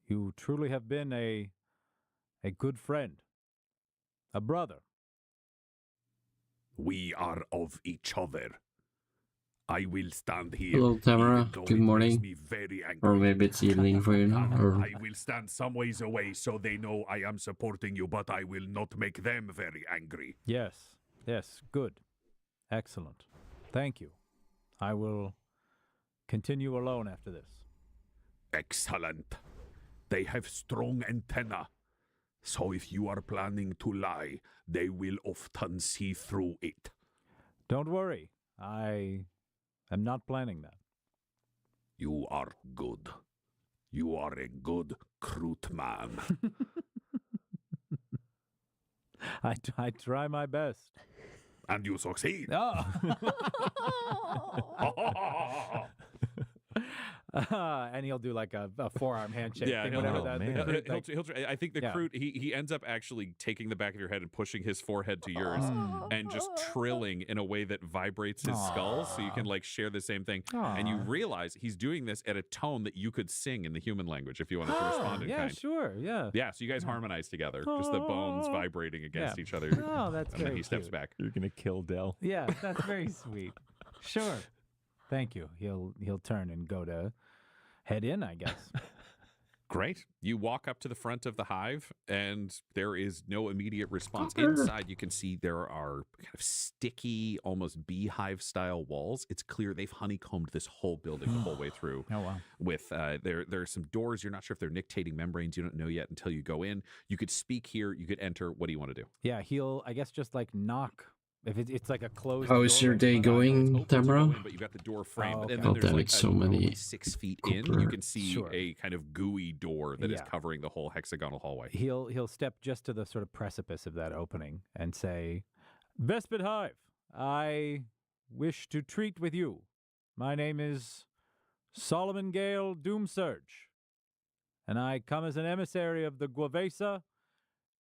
You truly have been a good friend, a brother. We are of each other. I will stand here. Hello, Tamara. even though Good it makes morning. me very angry. Or maybe it's evening for you now. Or I will stand some ways away so they know I am supporting you, but I will not make them very angry. Yes, good. Excellent. Thank you. I will continue alone after this. Excellent. They have strong antenna. So if you are planning to lie, they will often see through it. Don't worry. I am not planning that. You are good. You are a good Kroot man. I try my best. And you succeed. Oh. And he'll do like a forearm handshake. Yeah, thing, he'll- whatever oh, that. man. I think the Yeah. Kroot, he ends up actually taking the back of your head and pushing his forehead to yours and just trilling in a way that vibrates his skull so you can like share the same thing. And you Aw. realize he's doing this at a tone that you could sing in the human language if you wanted to respond in Yeah, kind. sure. Yeah. Yeah, so you guys harmonize together, just the bones vibrating against Yeah. each other. Oh, that's And then very he steps cute. back. You're gonna kill Dell. Yeah, that's very sweet. Sure. Thank you. He'll turn and go to head in, I guess. Great. You walk up to the front of the hive, and there is no immediate response. Fucker. Inside, you can see there are kind of sticky, almost beehive-style walls. It's clear they've honeycombed this whole building the whole way through. Oh, wow. With there are some doors. You're not sure if they're nictating membranes. You don't know yet until you go in. You could speak here. You could enter. What do you want to do? Yeah, he'll, I guess, just like knock. If it's like a closed how is your doorway. day It's going, open to go Tamara? in, but you've got the door frame. Oh, And okay. then Oh, there's damn, like it's so probably many 6 feet in. You copper. can see Sure. a kind of gooey door that is Yeah. covering the whole hexagonal hallway. He'll step just to the sort of precipice of that opening and say, Vespid Hive, I wish to treat with you. My name is Solomon Gale Doomsurge, and I come as an emissary of the Guavesa,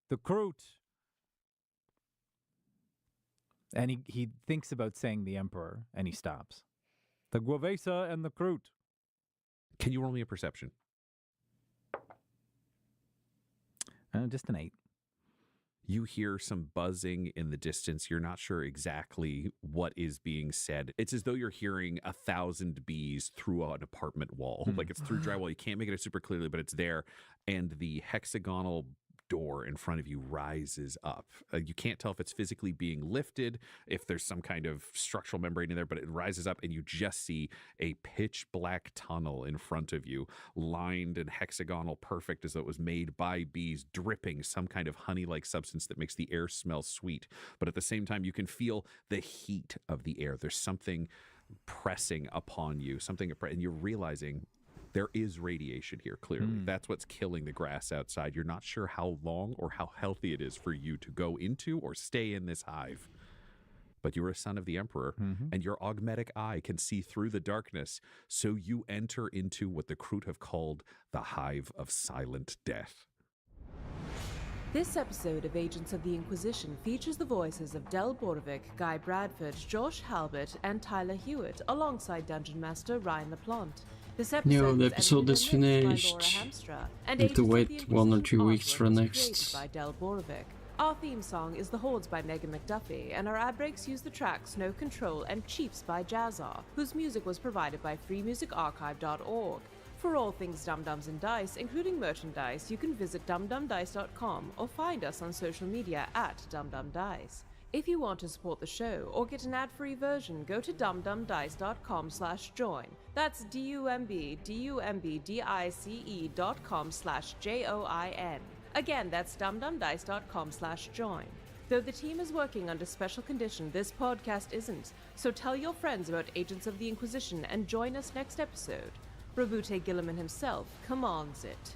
the Kroot. And he thinks about saying the Emperor, and he stops. The Guavesa and the Kroot. Can you roll me a perception? Just an 8. You hear some buzzing in the distance. You're not sure exactly what is being said. It's as though you're hearing 1,000 bees through an apartment wall. Like it's through drywall. You can't make it out super clearly, but it's there. And the hexagonal door in front of you rises up. You can't tell if it's physically being lifted, if there's some kind of structural membrane in there, but it rises up and you just see a pitch black tunnel in front of you, lined and hexagonal, perfect as though it was made by bees, dripping some kind of honey-like substance that makes the air smell sweet. But at the same time, you can feel the heat of the air. There's something pressing upon you, and you're realizing there is radiation here, clearly. That's what's killing the grass outside. You're not sure how long or how healthy it is for you to go into or stay in this hive. But you're a son of the Emperor, and your augmetic eye can see through the darkness. So you enter into what the Kroot have called the Hive of Silent Death. This episode of Agents of the Inquisition features the voices of Del Borovic, Guy Bradford, Josh Halbert, and Tyler Hewitt, alongside Dungeon Master Ryan LaPlante. This episode, No, the was episode edited is and mixed by finished. Laura Hamstra, and Need to Agents of wait the 1 or Inquisition 2 weeks artwork for was next. created by Del Borovic. Our theme song is The Hordes by Megan McDuffie, and our ad breaks use the tracks No Control and Chiefs by Jazzar, whose music was provided by freemusicarchive.org. For all things Dum Dums and Dice, including merchandise, you can visit dumdumdice.com or find us on social media at dumdumdice. If you want to support the show or get an ad-free version, go to dumdumdice.com/join. That's DUMBDUMBDICE.com/JOIN. Again, that's dumdumdice.com/join. Though the team is working under special condition, this podcast isn't. So tell your friends about Agents of the Inquisition and join us next episode. Rabute Gilliman himself commands it.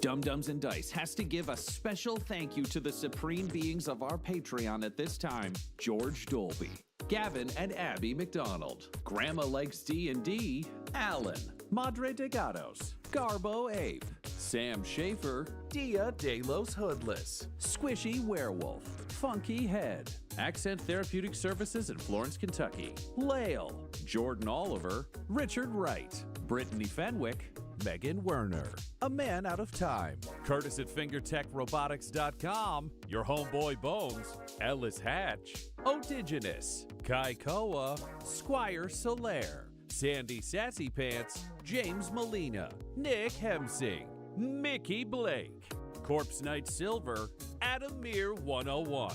Dum Dums and Dice has to give a special thank you to the supreme beings of our Patreon at this time, George Dolby, Gavin and Abby McDonald. Grandma Likes D&D, Alan. Madre de Gatos, Garbo Ape. Sam Schaefer, Dia de los Hoodless. Squishy Werewolf, Funky Head. Accent Therapeutic Services in Florence, Kentucky. Lael, Jordan Oliver, Richard Wright. Brittany Fenwick, Megan Werner. A Man Out of Time. Curtis at FingerTechRobotics.com. Your Homeboy Bones. Ellis Hatch. Otigenous. Kai Koa. Squire Solaire. Sandy Sassy Pants. James Molina. Nick Hemsing. Mickey Blake. Corpse Knight Silver. Adamir 101.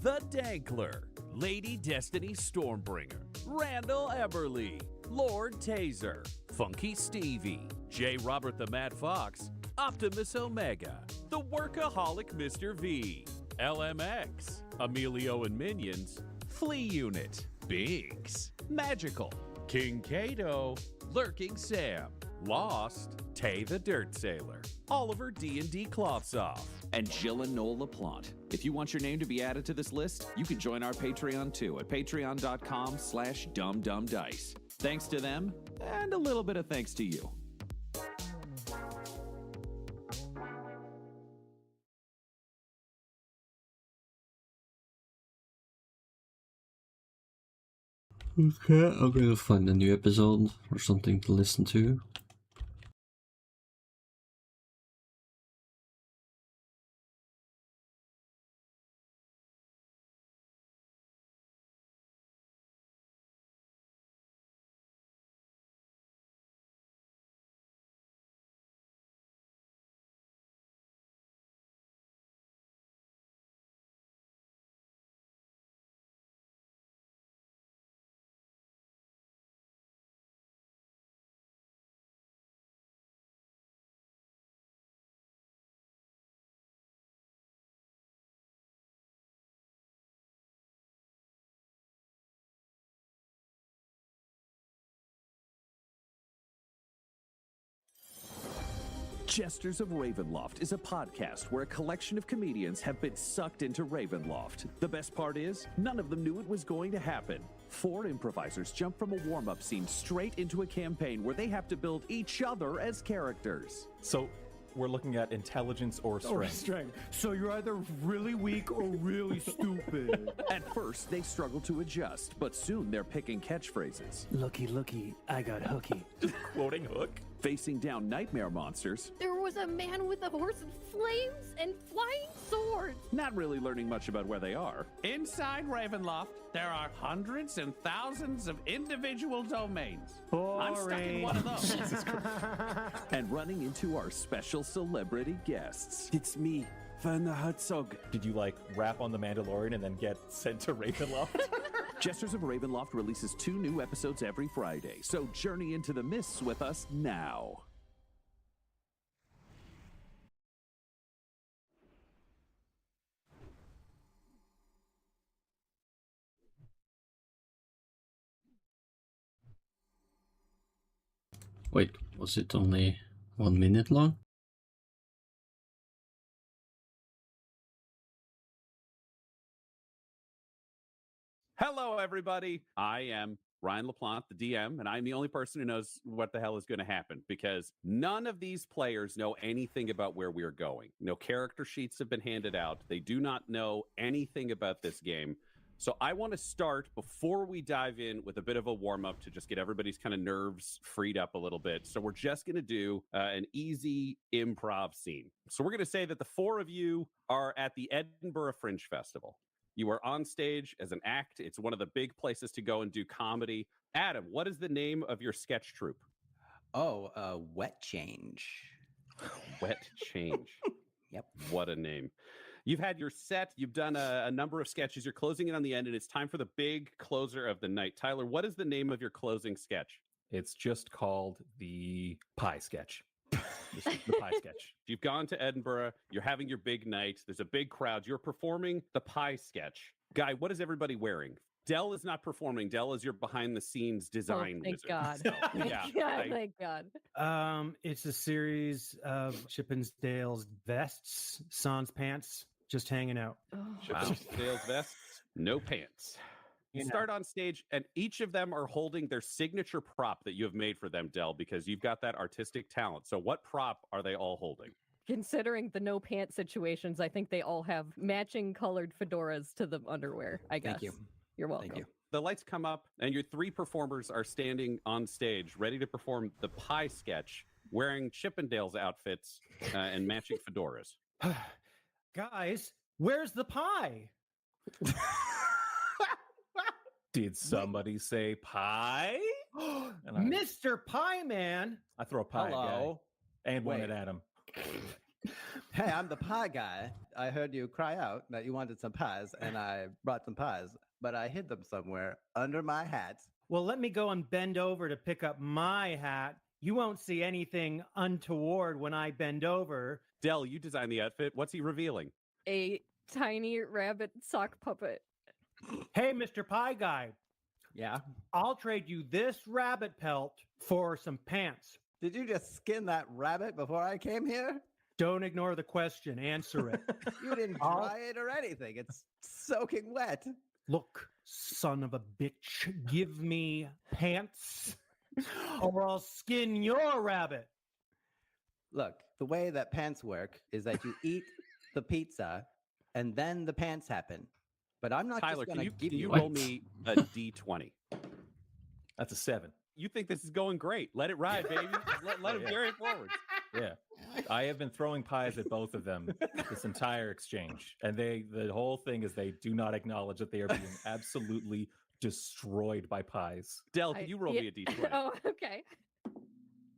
The Dankler. Lady Destiny Stormbringer. Randall Eberly. Lord Taser. Funky Stevie. J. Robert the Mad Fox. Optimus Omega. The Workaholic Mr. V. LMX. Emilio and Minions. Flea Unit. Biggs. Magical. King Kato. Lurking Sam. Lost. Tay the Dirt Sailor. Oliver D&D Cloths Off. And Jill and Noel LaPlante. If you want your name to be added to this list, you can join our Patreon too at patreon.com/dumdumdice. Thanks to them, and a little bit of thanks to you. Okay, I'm gonna find a new episode or something to listen to. Jesters of Ravenloft is a podcast where a collection of comedians have been sucked into Ravenloft. The best part is, none of them knew it was going to happen. 4 improvisers jump from a warm-up scene straight into a campaign where they have to build each other as characters. So we're looking at intelligence or strength. So you're either really weak or really stupid. At first, they struggle to adjust, but soon they're picking catchphrases. Looky, looky, I got hooky. Quoting Hook. Facing down nightmare monsters. There was a man with a horse and flames and flying swords. Not really learning much about where they are. Inside Ravenloft, there are hundreds and thousands of individual domains. I'm stuck in one of those. And running into our special celebrity guests. It's me, Werner Herzog. Did you rap on The Mandalorian and then get sent to Ravenloft? Jesters of Ravenloft releases 2 new episodes every Friday, so journey into the mists with us now. Wait, was it only 1 minute long? Hello, everybody. I am Ryan LaPlante, the DM, and I'm the only person who knows what the hell is going to happen because none of these players know anything about where we are going. No character sheets have been handed out. They do not know anything about this game. So I want to start before we dive in with a bit of a warm-up to just get everybody's kind of nerves freed up a little bit. So we're just going to do an easy improv scene. So we're going to say that the 4 of you are at the Edinburgh Fringe Festival. You are on stage as an act. It's one of the big places to go and do comedy. Adam, what is the name of your sketch troupe? Wet Change. Wet Change. Yep. What a name. You've had your set. You've done a number of sketches. You're closing in on the end, and it's time for the big closer of the night. Tyler, what is the name of your closing sketch? It's just called the Pie Sketch. The Pie Sketch. You've gone to Edinburgh. You're having your big night. There's a big crowd. You're performing the Pie Sketch. Guy, what is everybody wearing? Dell is not performing. Dell is your behind-the-scenes design thank wizard. God. So, Thank God. It's a series of Chippensdale's vests, sans pants, just hanging out. Chippensdale's vests, no pants. You start on stage, and each of them are holding their signature prop that you have made for them, Del, because you've got that artistic talent. So what prop are they all holding? Considering the no pants situations, I think they all have matching colored fedoras to the underwear, I guess. Thank you. You're welcome. Thank you. The lights come up, and your 3 performers are standing on stage, ready to perform the pie sketch, wearing Chippendales outfits and matching fedoras. Guys, where's the pie? Did somebody say pie? Mr. Pie Man! I throw a pie Hello. guy and one Wait. at Adam. Hey, I'm the pie guy. I heard you cry out that you wanted some pies, and I brought some pies, but I hid them somewhere under my hat. Well, let me go and bend over to pick up my hat. You won't see anything untoward when I bend over. Del, you designed the outfit. What's he revealing? A tiny rabbit sock puppet. Hey, Mr. Pie Guy, Yeah? I'll trade you this rabbit pelt for some pants. Did you just skin that rabbit before I came here? Don't ignore the question. Answer it. You didn't dry it or anything. It's soaking wet. Look, son of a bitch, give me pants or I'll skin your rabbit. Look, the way that pants work is that you eat the pizza and then the pants happen. But I'm not Tyler, just going to give can you you roll me a D20? That's a 7. You think this is going great. Let it ride, baby. Let it carry it forward. Yeah. I have been throwing pies at both of them this entire exchange. And the whole thing is they do not acknowledge that they are being absolutely destroyed by pies. Del, can you roll me a D20? Oh, okay.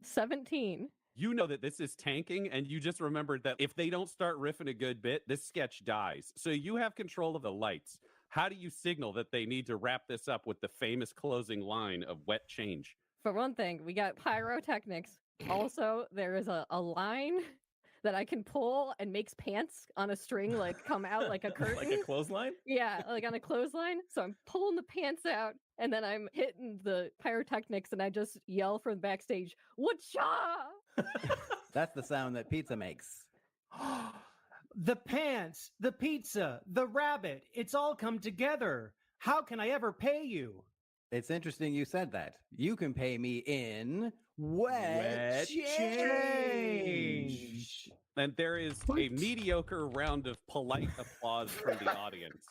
17. You know that this is tanking, and you just remembered that if they don't start riffing a good bit, this sketch dies. So you have control of the lights. How do you signal that they need to wrap this up with the famous closing line of wet change? For one thing, we got pyrotechnics. Also, there is a line that I can pull and makes pants on a string like come out like a curtain. Like a clothesline? Yeah, like on a clothesline. So I'm pulling the pants out and then I'm hitting the pyrotechnics and I just yell from backstage, "Whatcha!" That's the sound that pizza makes. The pants, the pizza, the rabbit, it's all come together. How can I ever pay you? It's interesting you said that. You can pay me in wet change. And there is a mediocre round of polite applause from the audience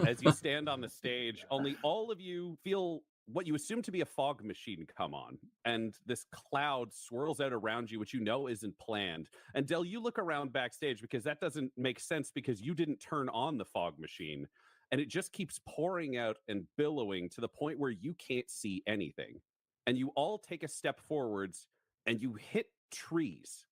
as you stand on the stage. Only all of you feel what you assume to be a fog machine come on, and this cloud swirls out around you, which you know isn't planned. And Del, you look around backstage because that doesn't make sense because you didn't turn on the fog machine, and it just keeps pouring out and billowing to the point where you can't see anything. And you all take a step forwards and you hit trees,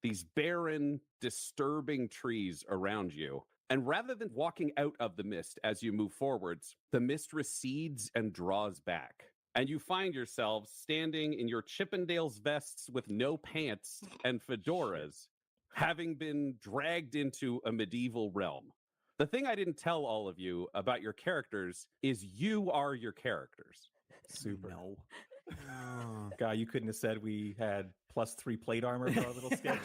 these barren, disturbing trees around you. And rather than walking out of the mist as you move forwards, the mist recedes and draws back. And you find yourselves standing in your Chippendales vests with no pants and fedoras, having been dragged into a medieval realm. The thing I didn't tell all of you about your characters is you are your characters. Super. No. God, you couldn't have said we had +3 plate armor for our little sketch.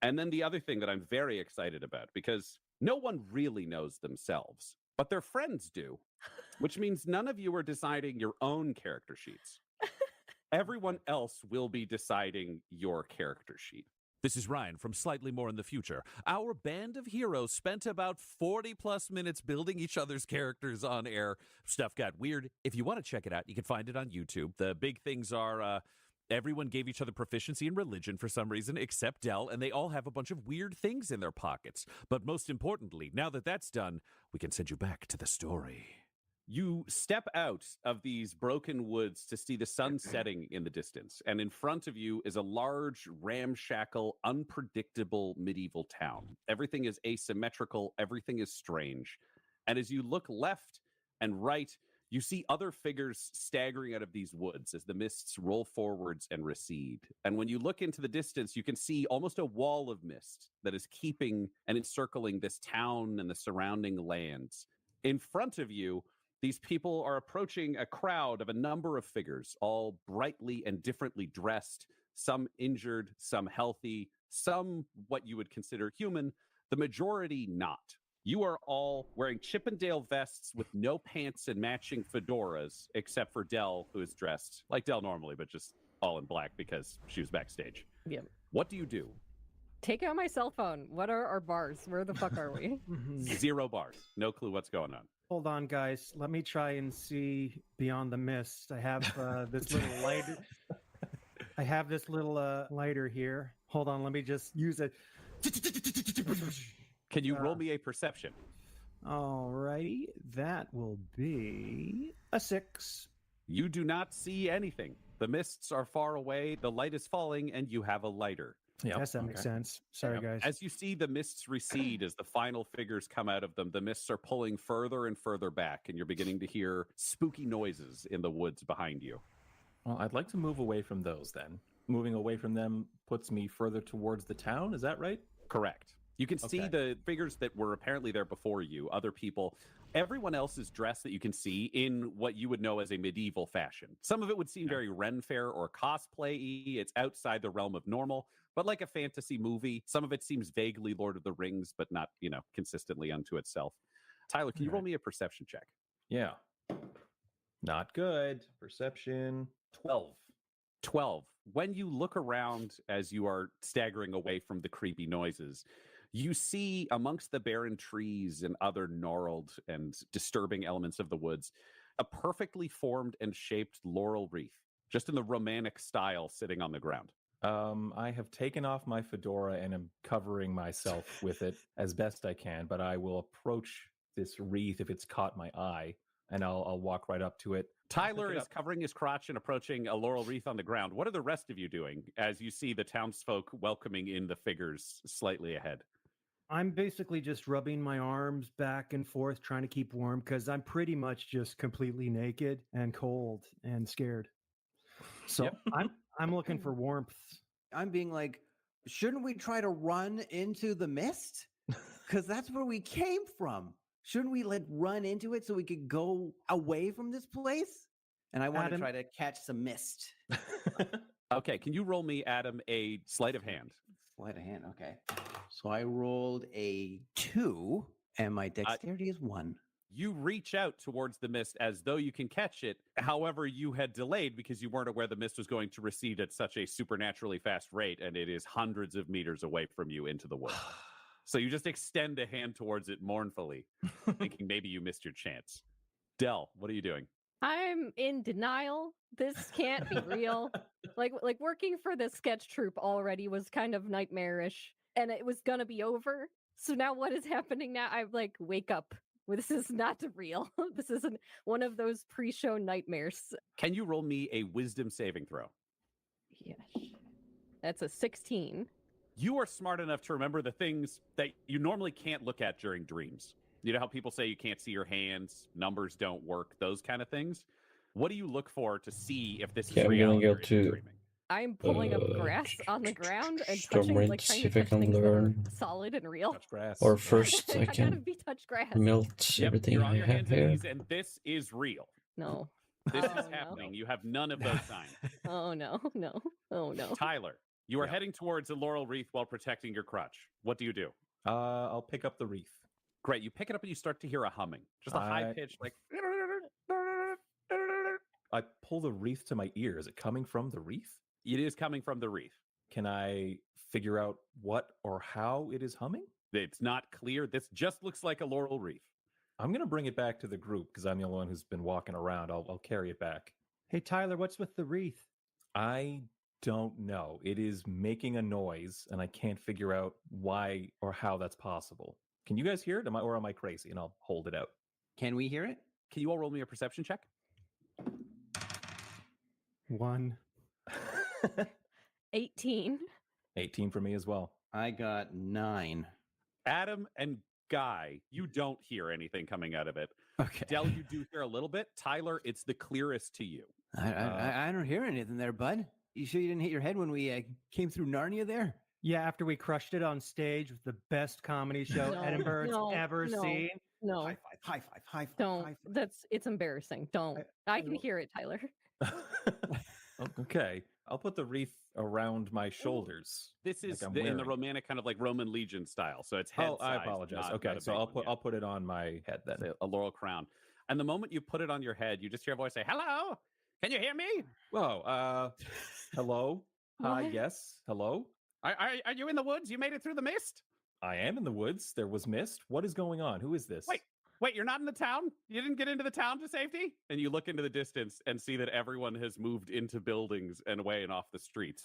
And then the other thing that I'm very excited about, because no one really knows themselves, but their friends do, which means none of you are deciding your own character sheets. Everyone else will be deciding your character sheet. This is Ryan from Slightly More in the Future. Our band of heroes spent about 40 plus minutes building each other's characters on air. Stuff got weird. If you want to check it out, you can find it on YouTube. The big things are everyone gave each other proficiency in religion for some reason, except Del, and they all have a bunch of weird things in their pockets. But most importantly, now that that's done, we can send you back to the story. You step out of these broken woods to see the sun setting in the distance, and in front of you is a large, ramshackle, unpredictable medieval town. Everything is asymmetrical, everything is strange. And as you look left and right, you see other figures staggering out of these woods as the mists roll forwards and recede. And when you look into the distance, you can see almost a wall of mist that is keeping and encircling this town and the surrounding lands. In front of you, these people are approaching a crowd of a number of figures, all brightly and differently dressed, some injured, some healthy, some what you would consider human, the majority not. You are all wearing Chippendale vests with no pants and matching fedoras, except for Dell, who is dressed like Dell normally, but just all in black because she was backstage. Yep. What do you do? Take out my cell phone. What are our bars? Where the fuck are we? 0 bars. No clue what's going on. Hold on, guys. Let me try and see beyond the mist. I have this little lighter. I have this little lighter here. Hold on. Let me just use it. Can you roll me a perception? All righty. That will be a 6. You do not see anything. The mists are far away. The light is falling, and you have a lighter. Yeah, that makes sense. Sorry, guys. As you see the mists recede, as the final figures come out of them, the mists are pulling further and further back, and you're beginning to hear spooky noises in the woods behind you. Well, I'd like to move away from those then. Moving away from them puts me further towards the town, is that right? Correct. You can see the figures that were apparently there before you, other people. Everyone else is dressed that you can see in what you would know as a medieval fashion. Some of it would seem very Ren Fair or cosplay-y. It's outside the realm of normal, but like a fantasy movie. Some of it seems vaguely Lord of the Rings, but not, consistently unto itself. Tyler, can you roll me a perception check? Yeah. Not good. Perception 12. 12. When you look around as you are staggering away from the creepy noises, you see amongst the barren trees and other gnarled and disturbing elements of the woods, a perfectly formed and shaped laurel wreath, just in the romantic style, sitting on the ground. I have taken off my fedora and am covering myself with it as best I can, but I will approach this wreath if it's caught my eye, and I'll walk right up to it. Tyler is covering his crotch and approaching a laurel wreath on the ground. What are the rest of you doing as you see the townsfolk welcoming in the figures slightly ahead? I'm basically just rubbing my arms back and forth, trying to keep warm, because I'm pretty much just completely naked and cold and scared. So I'm looking for warmth. I'm being like, shouldn't we try to run into the mist? Because that's where we came from. Shouldn't we run into it so we could go away from this place? And I want to try to catch some mist. Okay, can you roll me, Adam, a sleight of hand? Sleight of hand, okay. So I rolled a 2, and my dexterity is 1. You reach out towards the mist as though you can catch it. However, you had delayed because you weren't aware the mist was going to recede at such a supernaturally fast rate, and it is hundreds of meters away from you into the woods. So you just extend a hand towards it mournfully, thinking maybe you missed your chance. Dell, what are you doing? I'm in denial. This can't be real. Like working for the sketch troupe already was kind of nightmarish, and it was gonna be over. So now what is happening now? I'm like, wake up. This is not real. This isn't one of those pre-show nightmares. Can you roll me a wisdom saving throw? Yes. That's a 16. You are smart enough to remember the things that you normally can't look at during dreams. You know how people say you can't see your hands, numbers don't work, those kind of things? What do you look for to see if this is reality or dreaming? I'm pulling up grass on the ground and Storm touching, Winds, trying if to I touch can things that are learn. solid and real. Touch grass. Or first I I gotta can be touch grass. melt everything you're I on your have hands and here. knees, and this is real. No. This Oh, is no. happening. You have none of those signs. Oh no, no, oh no. Tyler, you are heading towards a laurel wreath while protecting your crotch. What do? I'll pick up the wreath. Great. You pick it up and you start to hear a humming. Just a high pitch, like... I pull the wreath to my ear. Is it coming from the wreath? It is coming from the wreath. Can I figure out what or how it is humming? It's not clear. This just looks like a laurel wreath. I'm going to bring it back to the group because I'm the only one who's been walking around. I'll carry it back. Hey, Tyler, what's with the wreath? I don't know. It is making a noise, and I can't figure out why or how that's possible. Can you guys hear it? Or am I crazy? And I'll hold it out. Can we hear it? Can you all roll me a perception check? 1. 18. 18 for me as well. I got 9. Adam and Guy, you don't hear anything coming out of it. Okay. Dell, you do hear a little bit. Tyler, it's the clearest to you. I don't hear anything there, bud. You sure you didn't hit your head when we came through Narnia there? Yeah, after we crushed it on stage with the best comedy show Edinburgh's ever seen. No. High five, high five, high five. Don't. High five. It's embarrassing. Don't. I can hear it, Tyler. Okay. I'll put the wreath around my shoulders. This is like in the wearing it. romantic kind of like Roman legion style. So it's head Oh, I size, apologize. not Okay, a so big I'll one, put yeah. I'll put it on my head then. It's a laurel crown. And the moment you put it on your head, you just hear a voice say, "Hello, can you hear me?" Whoa, hello? Hi, What? yes, hello? Are you in the woods? You made it through the mist? I am in the woods. There was mist. What is going on? Who is this? Wait, you're not in the town? You didn't get into the town to safety? And you look into the distance and see that everyone has moved into buildings and away and off the streets.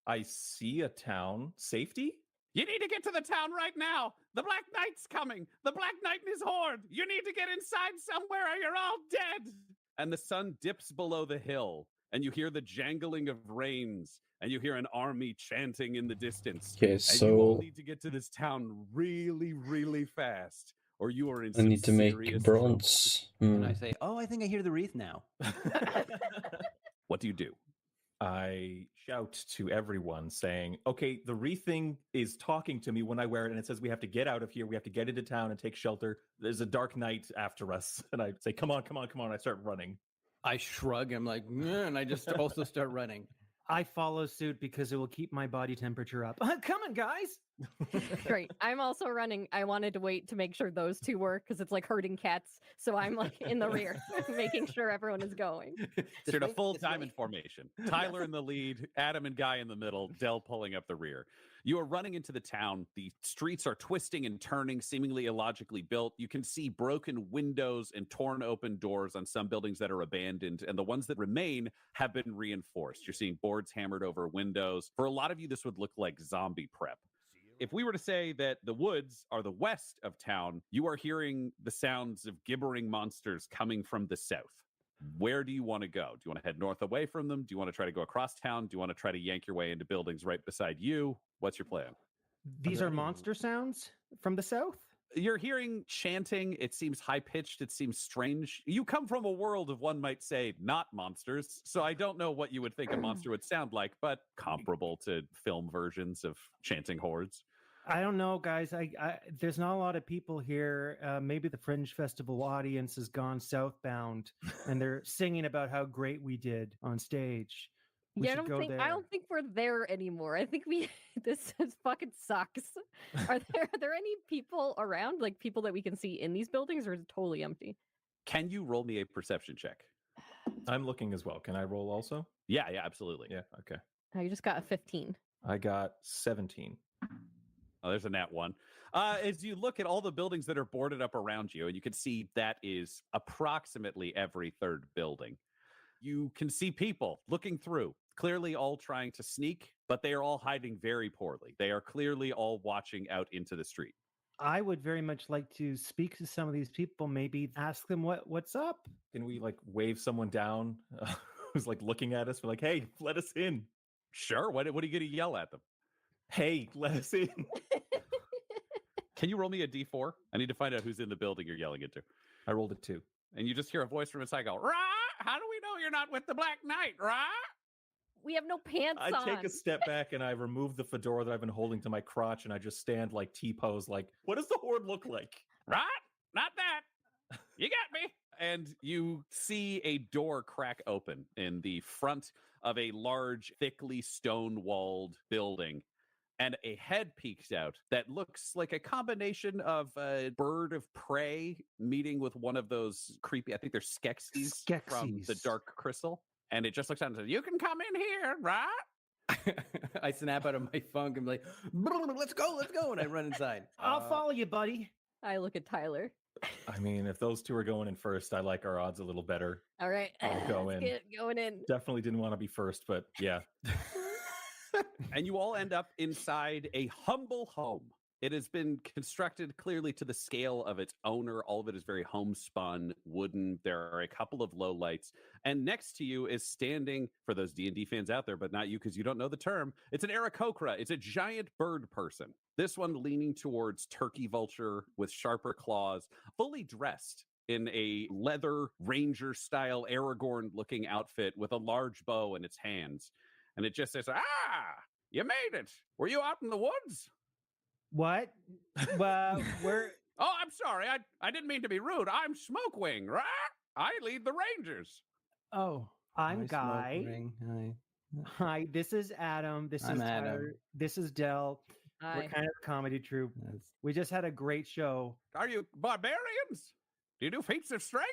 I see a town. Safety? You need to get to the town right now. The Black Knight's coming. The Black Knight and his horde. You need to get inside somewhere or you're all dead. And the sun dips below the hill, and you hear the jangling of reins, and you hear an army chanting in the distance. Okay, And you all so need to get to this town really, really fast, or you are in I some need to make serious bronze. And I say, oh, I think I hear the wreath now. What do you do? I shout to everyone saying, okay, the wreath thing is talking to me when I wear it, and it says we have to get out of here. We have to get into town and take shelter. There's a dark night after us. And I say, come on, come on, come on. I start running. I shrug. I'm like, and I just also start running. I follow suit because it will keep my body temperature up. Come on, guys. Great. I'm also running. I wanted to wait to make sure those two work because it's like herding cats. So I'm like in the rear, making sure everyone is going. So you're in a full diamond formation. Tyler in the lead, Adam and Guy in the middle, Dell pulling up the rear. You are running into the town. The streets are twisting and turning, seemingly illogically built. You can see broken windows and torn open doors on some buildings that are abandoned, and the ones that remain have been reinforced. You're seeing boards hammered over windows. For a lot of you, this would look like zombie prep. If we were to say that the woods are the west of town, you are hearing the sounds of gibbering monsters coming from the south. Where do you want to go? Do you want to head north away from them? Do you want to try to go across town? Do you want to try to yank your way into buildings right beside you? What's your plan? These are monster sounds from the south? You're hearing chanting. It seems high-pitched. It seems strange. You come from a world of, one might say, not monsters. So I don't know what you would think a monster would sound like, but comparable to film versions of chanting hordes. I don't know, guys. There's not a lot of people here. Maybe the Fringe Festival audience has gone southbound, and they're singing about how great we did on stage. I don't think we're there anymore. I think this fucking sucks. Are there any people around, like people that we can see in these buildings, or is it totally empty? Can you roll me a perception check? I'm looking as well. Can I roll also? Yeah, absolutely. Yeah, okay. I just got a 15. I got 17. Oh, there's a nat 1. As you look at all the buildings that are boarded up around you, and you can see that is approximately every third building, you can see people looking through, clearly all trying to sneak, but they are all hiding very poorly. They are clearly all watching out into the street. I would very much like to speak to some of these people, maybe ask them what's up. Can we like wave someone down who's like looking at us? We're like, hey, let us in. Sure. What are you going to yell at them? Hey, let us in. Can you roll me a D4? I need to find out who's in the building you're yelling into. I rolled a 2. And you just hear a voice from inside go, "Rah! How do we know you're not with the Black Knight, rah?" We have no pants on. I take a step back and I remove the fedora that I've been holding to my crotch and I just stand like T-pose like, what does the horde look like? Right? Not that. You got me. And you see a door crack open in the front of a large, thickly stone-walled building. And a head peeks out that looks like a combination of a bird of prey meeting with one of those creepy, I think they're Skeksis from the Dark Crystal. And it just looks out and says, "You can come in here, right?" I snap out of my funk and be like, let's go. And I run inside. I'll follow you, buddy. I look at Tyler. I mean, if those two are going in first, I like our odds a little better. All right. I'll go in. Going in. Definitely didn't want to be first, but yeah. And you all end up inside a humble home. It has been constructed clearly to the scale of its owner. All of it is very homespun, wooden. There are a couple of low lights. And next to you is standing, for those D&D fans out there, but not you because you don't know the term, it's an Aarakocra. It's a giant bird person. This one leaning towards turkey vulture with sharper claws, fully dressed in a leather ranger-style Aragorn-looking outfit with a large bow in its hands. And it just says, you made it. Were you out in the woods? What? Well, we're... Oh, I'm sorry. I didn't mean to be rude. I'm Smokewing, right? I lead the Rangers. Oh, I'm Guy. Hi. Hi, this is Adam. This I'm is Adam. Tyler. This is Dell. Hi. We're kind of a comedy troupe. We just had a great show. Are you barbarians? Do you do feats of strength?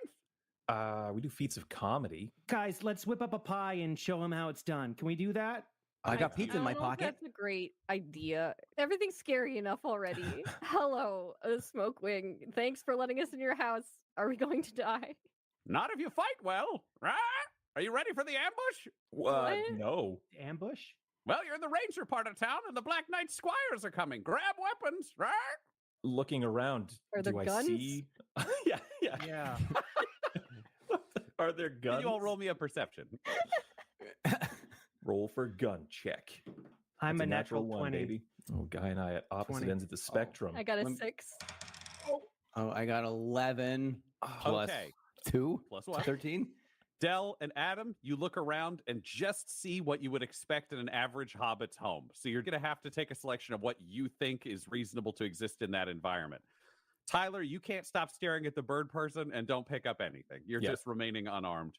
We do feats of comedy. Guys, let's whip up a pie and show them how it's done. Can we do that? I got pizza in my don't know if pocket. That's a great idea. Everything's scary enough already. Hello, Smokewing. Thanks for letting us in your house. Are we going to die? Not if you fight well, right? Are you ready for the ambush? What? No. Ambush? Well, you're in the ranger part of town, and the Black Knight squires are coming. Grab weapons, right? Looking around, Are there do I guns? see? yeah. Yeah. Are there guns? Can you all roll me a perception? Roll for gun check. I'm That's a natural 1, 20. baby. Oh, Guy and I at opposite 20. ends of the spectrum. I got a 6. Oh, I got 11 plus Okay. 2. Plus what? 13. Dell and Adam, you look around and just see what you would expect in an average hobbit's home. So you're going to have to take a selection of what you think is reasonable to exist in that environment. Tyler, you can't stop staring at the bird person and don't pick up anything. You're just remaining unarmed.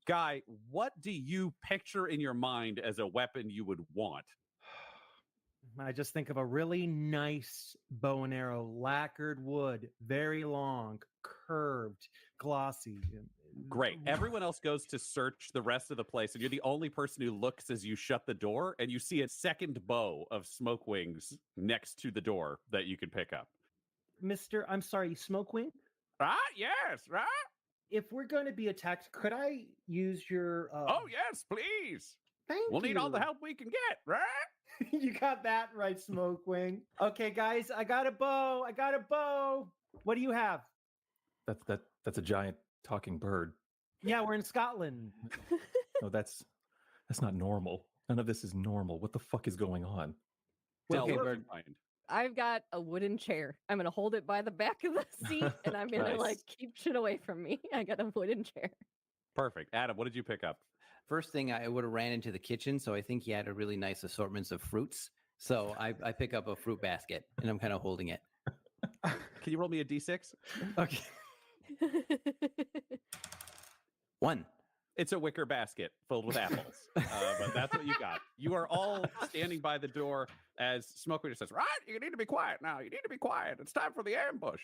Guy, what do you picture in your mind as a weapon you would want? I just think of a really nice bow and arrow, lacquered wood, very long, curved, glossy. Great. Everyone else goes to search the rest of the place, and you're the only person who looks as you shut the door, and you see a second bow of smoke wings next to the door that you can pick up. I'm sorry, Smokewing? Right? Yes, right? If we're going to be attacked, could I use your... Oh, yes, please. Thank We'll need all the you. help we can get, right? You got that right, Smokewing. Okay, guys, I got a bow. What do you have? That's a giant talking bird. Yeah, we're in Scotland. No, that's not normal. None of this is normal. What the fuck is going on? Dell, Okay, what did bird. you find? I've got a wooden chair. I'm going to hold it by the back of the seat and I'm going to Nice. keep shit away from me. I got a wooden chair. Perfect. Adam, what did you pick up? First thing, I would have ran into the kitchen, so I think he had a really nice assortments of fruits. So I pick up a fruit basket, and I'm kind of holding it. Can you roll me a d6? Okay. 1. It's a wicker basket filled with apples, but that's what you got. You are all standing by the door as Smoker says, right, you need to be quiet now. You need to be quiet. It's time for the ambush.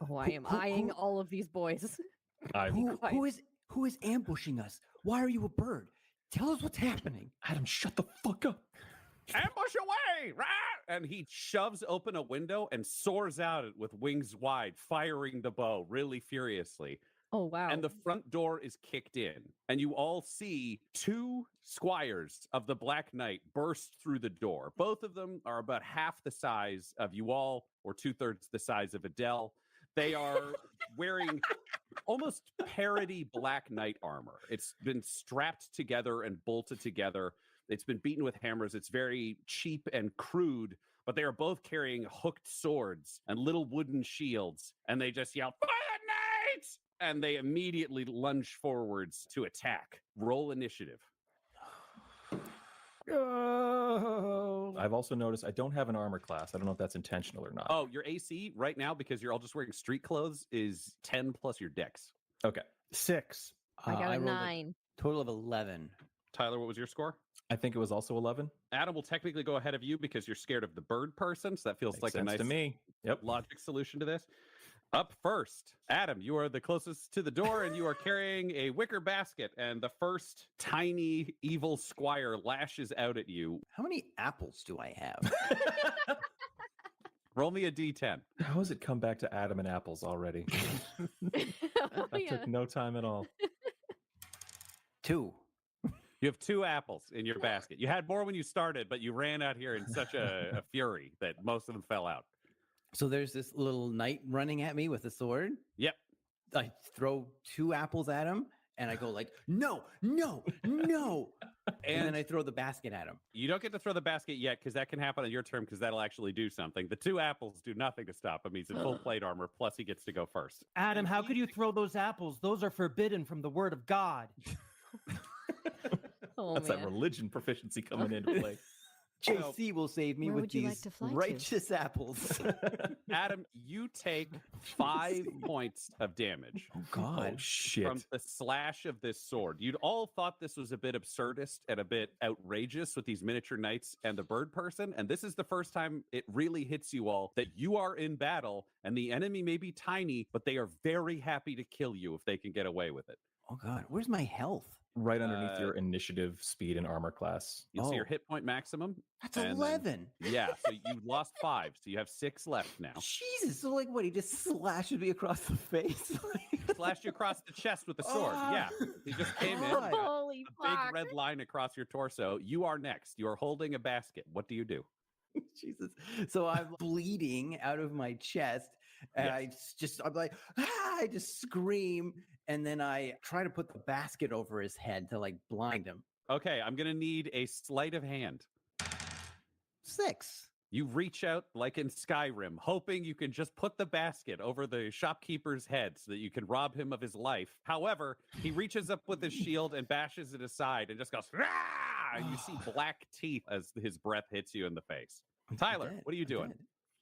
Oh, I am eyeing all of these boys. Who is ambushing us? Why are you a bird? Tell us what's happening. Adam, shut the fuck up. Ambush away, right? And he shoves open a window and soars out with wings wide, firing the bow really furiously. Oh, wow. And the front door is kicked in, and you all see 2 squires of the Black Knight burst through the door. Both of them are about half the size of you all, or 2/3 the size of Adele. They are wearing almost parody Black Knight armor. It's been strapped together and bolted together. It's been beaten with hammers. It's very cheap and crude, but they are both carrying hooked swords and little wooden shields, and they just yell, "Fire knights!" And they immediately lunge forwards to attack. Roll initiative. Oh. I've also noticed I don't have an armor class. I don't know if that's intentional or not. Oh, your AC right now, because you're all just wearing street clothes, is 10 plus your dex. Okay. 6. I got a rolled 9. Total of 11. Tyler, what was your score? I think it was also 11. Adam will technically go ahead of you because you're scared of the bird person, so that feels Makes like a sense nice to me. Yep. logic solution to this. Up first, Adam, you are the closest to the door and you are carrying a wicker basket, and the first tiny evil squire lashes out at you. How many apples do I have? Roll me a d10. How has it come back to Adam and apples already? Oh, That yeah. took no time at all. 2. You have 2 apples in your basket. You had more when you started, but you ran out here in such a fury that most of them fell out. So there's this little knight running at me with a sword. Yep. I throw 2 apples at him, and I go like, no. And then I throw the basket at him. You don't get to throw the basket yet because that can happen on your turn because that'll actually do something. The 2 apples do nothing to stop him. He's in full plate armor, plus he gets to go first. Adam, how could you throw those apples? Those are forbidden from the word of God. Oh, That's man. that religion proficiency coming into play. JC will save me Where with would you like these to fly to? righteous apples. Adam, you take 5 points of damage. Oh, God. Oh, shit. From the slash of this sword. You'd all thought this was a bit absurdist and a bit outrageous with these miniature knights and the bird person. And this is the first time it really hits you all that you are in battle and the enemy may be tiny, but they are very happy to kill you if they can get away with it. Oh, God. Where's my health? Right underneath your initiative, speed, and armor class. You'll see your hit point maximum. That's 11. Yeah, so you lost 5, so you have 6 left now. Jesus. So, like, what? He just slashes me across the face? Slashed you across the chest with a sword. Yeah, he just came in. God. Holy A big fuck. red line across your torso. You are next. You are holding a basket. What do you do? Jesus. So I'm bleeding out of my chest. And I'm like, I just scream. And then I try to put the basket over his head to like blind him. Okay, I'm going to need a sleight of hand. 6. You reach out like in Skyrim, hoping you can just put the basket over the shopkeeper's head so that you can rob him of his life. However, he reaches up with his shield and bashes it aside and just goes, "Rah!" And you see black teeth as his breath hits you in the face. Tyler, what are you doing?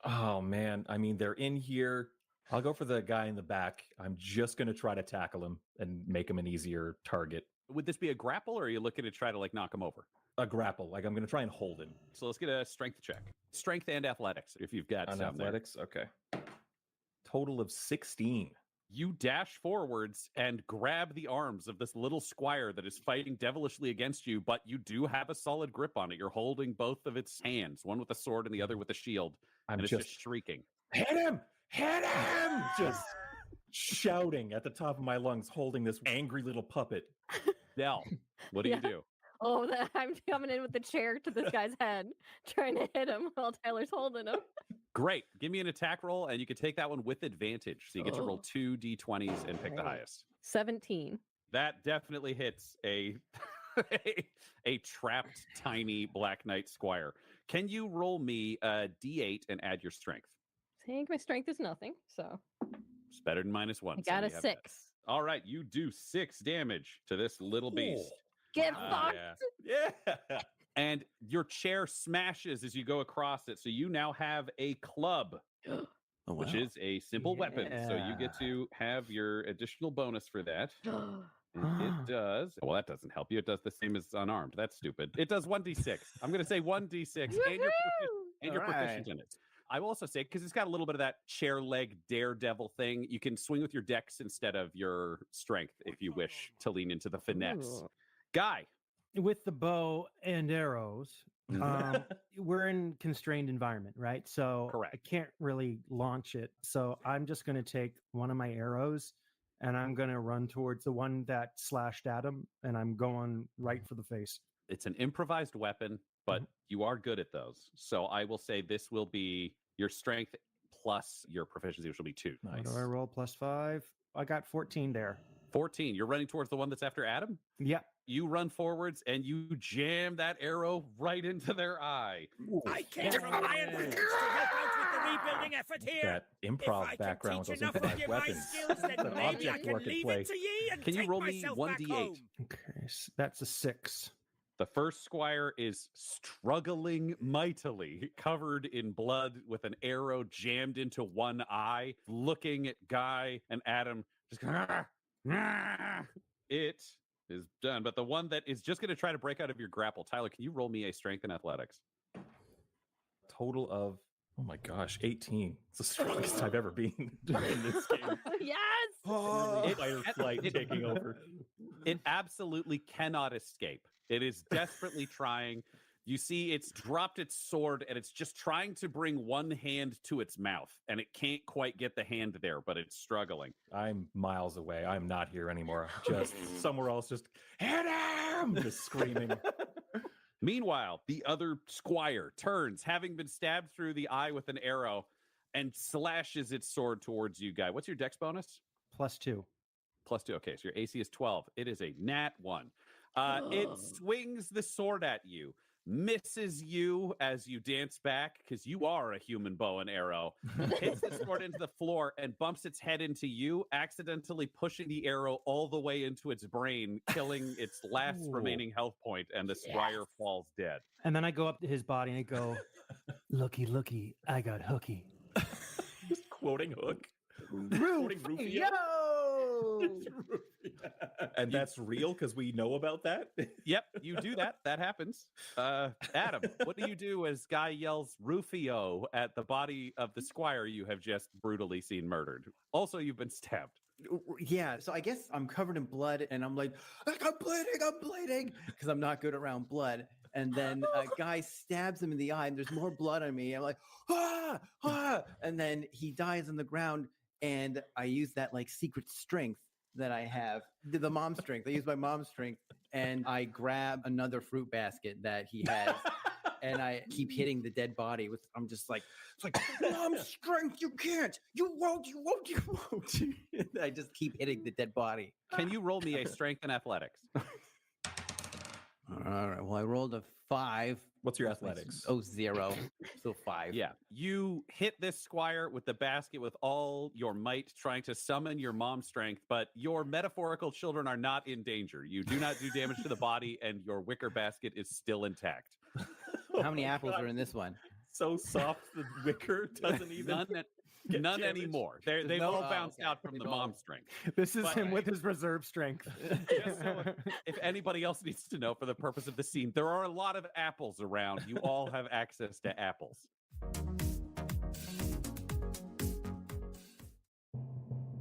Oh, man. I mean, they're in here. I'll go for the guy in the back. I'm just going to try to tackle him and make him an easier target. Would this be a grapple or are you looking to try to like knock him over? A grapple. Like I'm going to try and hold him. So let's get a strength check. Strength and athletics if you've got On some there. athletics? Okay. Total of 16. You dash forwards and grab the arms of this little squire that is fighting devilishly against you, but you do have a solid grip on it. You're holding both of its hands, one with a sword and the other with a shield. And it's just shrieking. Hit him! Hit him! Just shouting at the top of my lungs, holding this angry little puppet. Nell, what do you do? Oh, I'm coming in with the chair to this guy's head, trying to hit him while Tyler's holding him. Great. Give me an attack roll, and you can take that one with advantage. So you get to roll 2 d20s and pick the highest. 17. That definitely hits a trapped tiny Black Knight squire. Can you roll me a d8 and add your strength? I think my strength is nothing, so. It's better than -1. I got a 6. All right, you do 6 damage to this little beast. Get fucked! Yeah. And your chair smashes as you go across it. So you now have a club, which is a simple weapon. So you get to have your additional bonus for that. And it does. Well, that doesn't help you. It does the same as unarmed. That's stupid. It does 1d6. I'm going to say 1d6 and you're proficient in it. I will also say, because it's got a little bit of that chair leg daredevil thing, you can swing with your dex instead of your strength if you wish to lean into the finesse. Guy. With the bow and arrows, we're in constrained environment, right? So I can't really launch it. So I'm just going to take one of my arrows and I'm going to run towards the one that slashed at him, and I'm going right for the face. It's an improvised weapon, but you are good at those. So I will say this will be your strength plus your proficiency, which will be 2. What do I roll? +5. I got 14 there. 14. You're running towards the one that's after Adam? Yeah. You run forwards and you jam that arrow right into their eye. I came from Iron Bridge to help out with the rebuilding effort here. That improv background, those improvised weapons. Then maybe I can leave it to ye and Can you take roll me myself back 1d8? home. Okay, so that's a 6. The first squire is struggling mightily, covered in blood with an arrow jammed into one eye, looking at Guy and Adam, just going, It is done. But the one that is just going to try to break out of your grapple, Tyler, can you roll me a strength and athletics? Total of, oh my gosh, 18. It's the strongest I've ever been in this game. Yes! Fight or flight taking over. It absolutely cannot escape. It is desperately trying. You see it's dropped its sword and it's just trying to bring one hand to its mouth, and it can't quite get the hand there, but it's struggling. I'm miles away. I'm not here anymore. Just somewhere else, just hit him! Just screaming. Meanwhile, the other squire turns, having been stabbed through the eye with an arrow, and slashes its sword towards you, Guy. What's your dex bonus? +2. +2. Okay, so your AC is 12. It is a nat 1. It swings the sword at you. misses you as you dance back, because you are a human bow and arrow, hits the sword into the floor and bumps its head into you, accidentally pushing the arrow all the way into its brain, killing its last remaining health point, and the squire falls dead. And then I go up to his body and I go, looky, looky, I got hooky. Just quoting Hook. Quoting Rufio. And that's real because we know about that? Yep, you do that. That happens. Adam, what do you do as Guy yells Rufio at the body of the squire you have just brutally seen murdered? Also, you've been stabbed. Yeah, so I guess I'm covered in blood and I'm like, I'm bleeding, because I'm not good around blood. And then a guy stabs him in the eye and there's more blood on me. I'm like, ah, and then he dies on the ground. And I use that like secret strength that I have, the mom strength. I use my mom's strength and I grab another fruit basket that he has and I keep hitting the dead body with, I'm just like, it's like, mom's strength, you can't, you won't. I just keep hitting the dead body. Can you roll me a strength and athletics? All right, well, I rolled a 5. What's your athletics? 0. So 5. Yeah. You hit this squire with the basket with all your might, trying to summon your mom's strength, but your metaphorical children are not in danger. You do not do damage to the body, and your wicker basket is still intact. How many apples are in this one? So soft, the wicker doesn't even... None anymore. They've all bounced out from the mom strength. This is him with his reserve strength. Just so if anybody else needs to know for the purpose of the scene, there are a lot of apples around. You all have access to apples.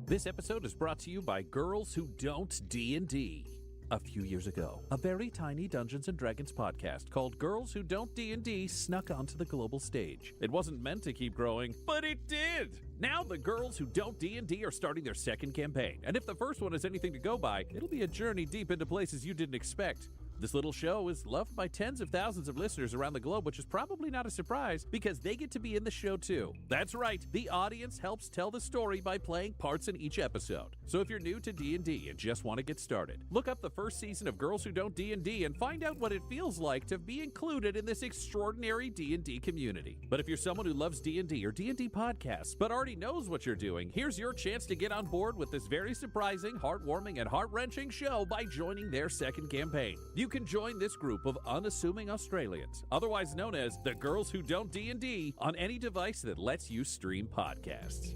This episode is brought to you by Girls Who Don't D&D. A few years ago, a very tiny Dungeons & Dragons podcast called Girls Who Don't D&D snuck onto the global stage. It wasn't meant to keep growing, but it did! Now the Girls Who Don't D&D are starting their second campaign, and if the first one is anything to go by, it'll be a journey deep into places you didn't expect. This little show is loved by tens of thousands of listeners around the globe, which is probably not a surprise because they get to be in the show too. That's right, the audience helps tell the story by playing parts in each episode. So if you're new to D&D and just want to get started, look up the first season of Girls Who Don't D&D and find out what it feels like to be included in this extraordinary D&D community. But if you're someone who loves D&D or D&D podcasts but already knows what you're doing, here's your chance to get on board with this very surprising, heartwarming, and heart-wrenching show by joining their second campaign. You can join this group of unassuming Australians, otherwise known as the Girls Who Don't D&D, on any device that lets you stream podcasts.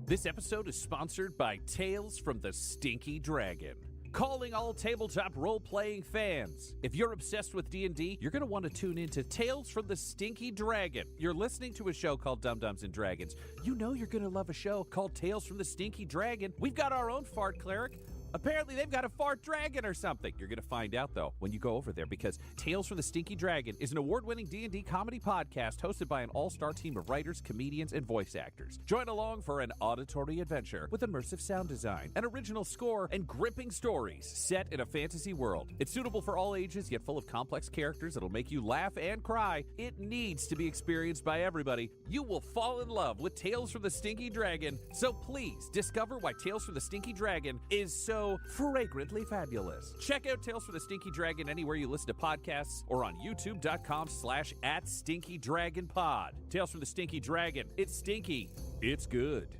This episode is sponsored by Tales from the Stinky Dragon. Calling all tabletop role-playing fans. If you're obsessed with D&D, you're going to want to tune in to Tales from the Stinky Dragon. You're listening to a show called Dum-Dums and Dragons. You know you're going to love a show called Tales from the Stinky Dragon. We've got our own fart cleric. Apparently, they've got a fart dragon or something. You're going to find out, though, when you go over there, because Tales from the Stinky Dragon is an award-winning D&D comedy podcast hosted by an all-star team of writers, comedians, and voice actors. Join along for an auditory adventure with immersive sound design, an original score, and gripping stories set in a fantasy world. It's suitable for all ages, yet full of complex characters that'll make you laugh and cry. It needs to be experienced by everybody. You will fall in love with Tales from the Stinky Dragon, so please discover why Tales from the Stinky Dragon is so fragrantly fabulous. Check out Tales from the Stinky Dragon anywhere you listen to podcasts or on youtube.com/@StinkyDragonPod. Tales from the Stinky Dragon. It's stinky. It's good.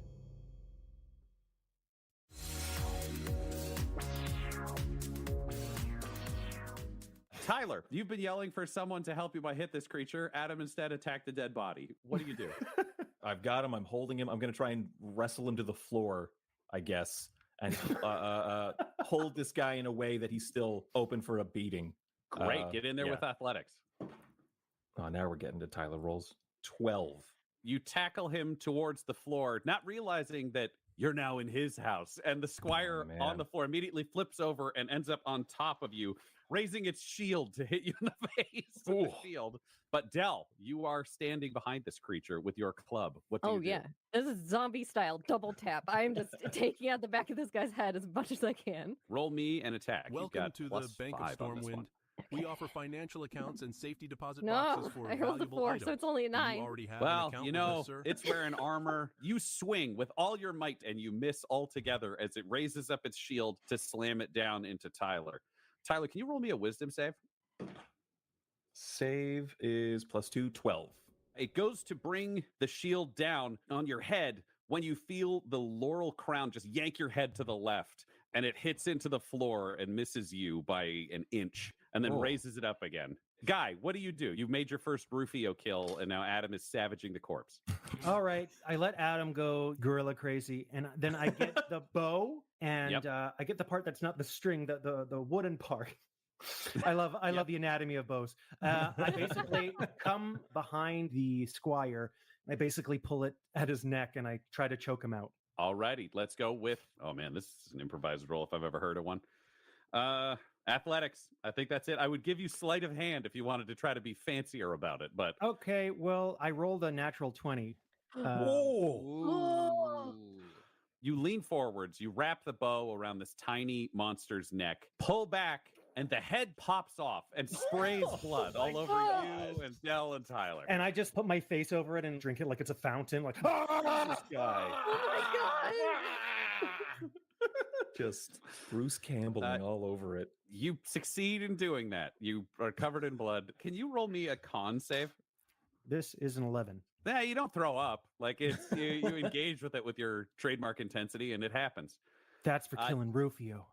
Tyler, you've been yelling for someone to help you by hit this creature. Adam instead attacked the dead body. What do you do? I've got him. I'm holding him. I'm going to try and wrestle him to the floor, I guess, and hold this guy in a way that he's still open for a beating. Great. Get in there with athletics. Oh, now we're getting to Tyler rolls. 12. You tackle him towards the floor, not realizing that you're now in his house. And the squire on the floor immediately flips over and ends up on top of you, raising its shield to hit you in the face with the shield. But Del, you are standing behind this creature with your club. What do you do? This is zombie style double tap. I'm just taking out the back of this guy's head as much as I can. Roll me an attack. Welcome to the Bank of Stormwind. We offer financial accounts and safety deposit No, boxes for I rolled a valuable 4, items. so it's only a 9. You already have an Well, account you with us, know, sir? it's wearing armor. You swing with all your might and you miss altogether as it raises up its shield to slam it down into Tyler. Tyler, can you roll me a wisdom save? Save is +2, 12. It goes to bring the shield down on your head when you feel the laurel crown just yank your head to the left, and it hits into the floor and misses you by an inch and then raises it up again. Guy, what do? You've made your first Rufio kill, and now Adam is savaging the corpse. All right, I let Adam go gorilla crazy, and then I get the bow, and I get the part that's not the string, the wooden part. I love the anatomy of bows. I basically come behind the squire. I basically pull it at his neck, and I try to choke him out. All righty, let's go with. Oh man, this is an improvised roll if I've ever heard of one. Athletics. I think that's it. I would give you sleight of hand if you wanted to try to be fancier about it, but Okay, well, I rolled a natural 20. You lean forwards, you wrap the bow around this tiny monster's neck, pull back, and the head pops off and sprays blood all over you and Dell and Tyler. And I just put my face over it and drink it like it's a fountain, like, This guy. Oh my god! Just Bruce Campbelling all over it. You succeed in doing that. You are covered in blood. Can you roll me a con save? This is an 11. Yeah, you don't throw up. Like it's you engage with it with your trademark intensity, and it happens. That's for killing Rufio.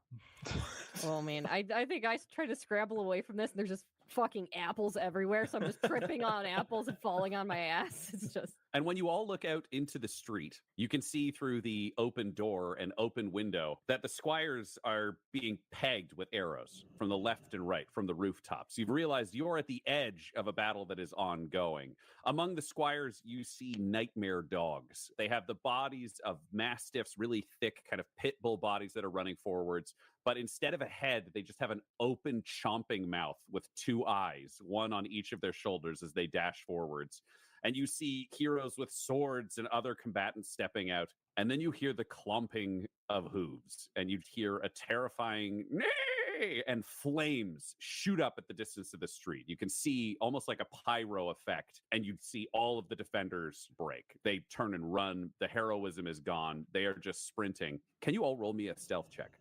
Oh man, I think I try to scramble away from this, and there's just fucking apples everywhere, so I'm just tripping on apples and falling on my ass. It's just. And when you all look out into the street, you can see through the open door and open window that the squires are being pegged with arrows from the left and right, from the rooftops. You've realized you're at the edge of a battle that is ongoing. Among the squires, you see nightmare dogs. They have the bodies of mastiffs, really thick, kind of pit bull bodies that are running forwards. But instead of a head, they just have an open, chomping mouth with two eyes, one on each of their shoulders as they dash forwards. And you see heroes with swords and other combatants stepping out. And then you hear the clumping of hooves, and you hear a terrifying neigh, and flames shoot up at the distance of the street. You can see almost like a pyro effect, and you see all of the defenders break. They turn and run. The heroism is gone. They are just sprinting. Can you all roll me a stealth check?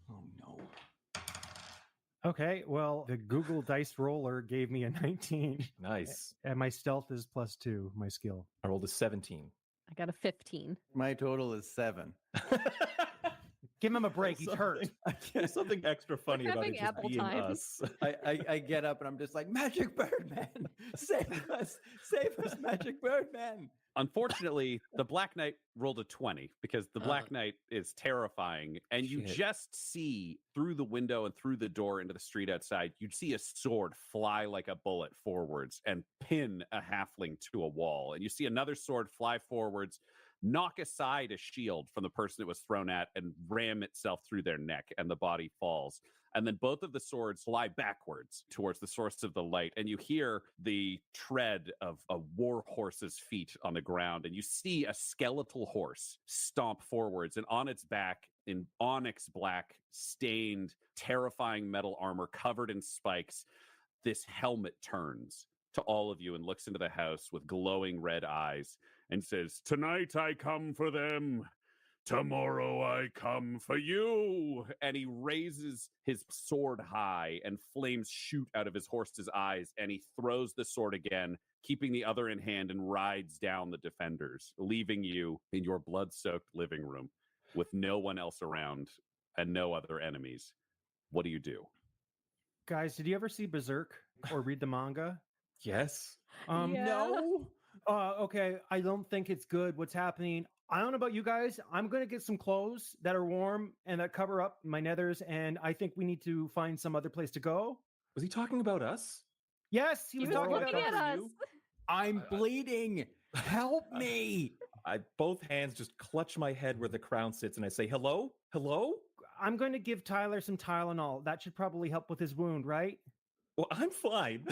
Oh, no. Okay, well, the Google Dice Roller gave me a 19. Nice. And my stealth is +2, my skill. I rolled a 17. I got a 15. My total is 7. Give him a break. He's hurt. There's something extra funny about it just being us. I get up and I'm just like, Magic Birdman, save us, Magic Birdman. Unfortunately, the Black Knight rolled a 20 because the Black Knight is terrifying. And you just see through the window and through the door into the street outside, you'd see a sword fly like a bullet forwards and pin a halfling to a wall. And you see another sword fly forwards, knock aside a shield from the person it was thrown at, and ram itself through their neck, and the body falls. And then both of the swords fly backwards towards the source of the light, and you hear the tread of a war horse's feet on the ground, and you see a skeletal horse stomp forwards, and on its back, in onyx black, stained, terrifying metal armor covered in spikes, this helmet turns to all of you and looks into the house with glowing red eyes and says, "Tonight I come for them. Tomorrow I come for you." And he raises his sword high and flames shoot out of his horse's eyes, and he throws the sword again, keeping the other in hand, and rides down the defenders, leaving you in your blood-soaked living room with no one else around and no other enemies. What do you do? Guys, did you ever see Berserk or read the manga? Yes. No. Okay, I don't think it's good what's happening. I don't know about you guys. I'm going to get some clothes that are warm and that cover up my nethers, and I think we need to find some other place to go. Was he talking about us? Yes, he was talking looking about at us. you. I'm bleeding. Help me. I both hands just clutch my head where the crown sits, and I say, "Hello? Hello?" I'm going to give Tyler some Tylenol. That should probably help with his wound, right? Well, I'm fine.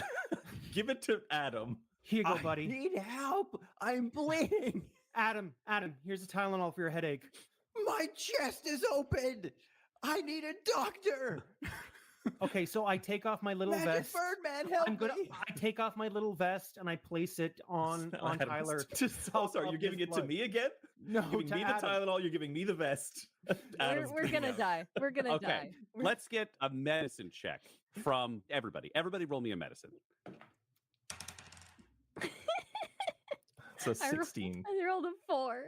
Give it to Adam. Here you go, buddy. I need help. I'm bleeding. Adam, here's a Tylenol for your headache. My chest is open. I need a doctor. Okay, so I take off my little Magic vest. Birdman, help me! I take off my little vest and I place it on Tyler. Sorry, you're giving it to me again? No, you're giving me the Tylenol. You're giving me the vest. We're gonna die. We're gonna die. Let's get a medicine check from everybody. Everybody, roll me a medicine. It's a 16. I rolled a 4.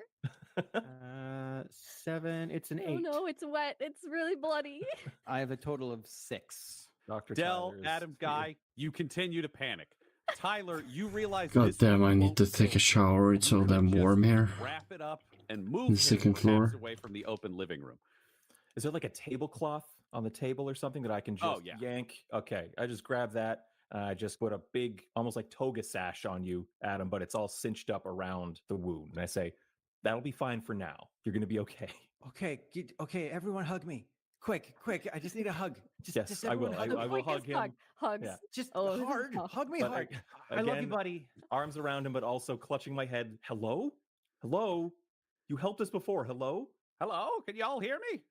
7. It's an 8. Oh no, it's wet. It's really bloody. I have a total of 6. Dr. Dell, Adam, Guy, you continue to panic. Tyler, you realize God this damn, I need to take a shower. It's so damn warm here. wrap it up and move The second floor. away from the open living room. Is there like a tablecloth on the table or something that I can just yank? Okay, I just grab that. I just put a big, almost like toga sash on you, Adam, but it's all cinched up around the wound. And I say, that'll be fine for now. You're going to be okay. Okay, everyone hug me. Quick. I just need a hug. Yes, I will. I will hug him. Hugs. Yeah. Just hard. Hug me But hard. I love you, buddy. Arms around him, but also clutching my head. Hello? Hello? You helped us before. Hello? Hello? Can you all hear me?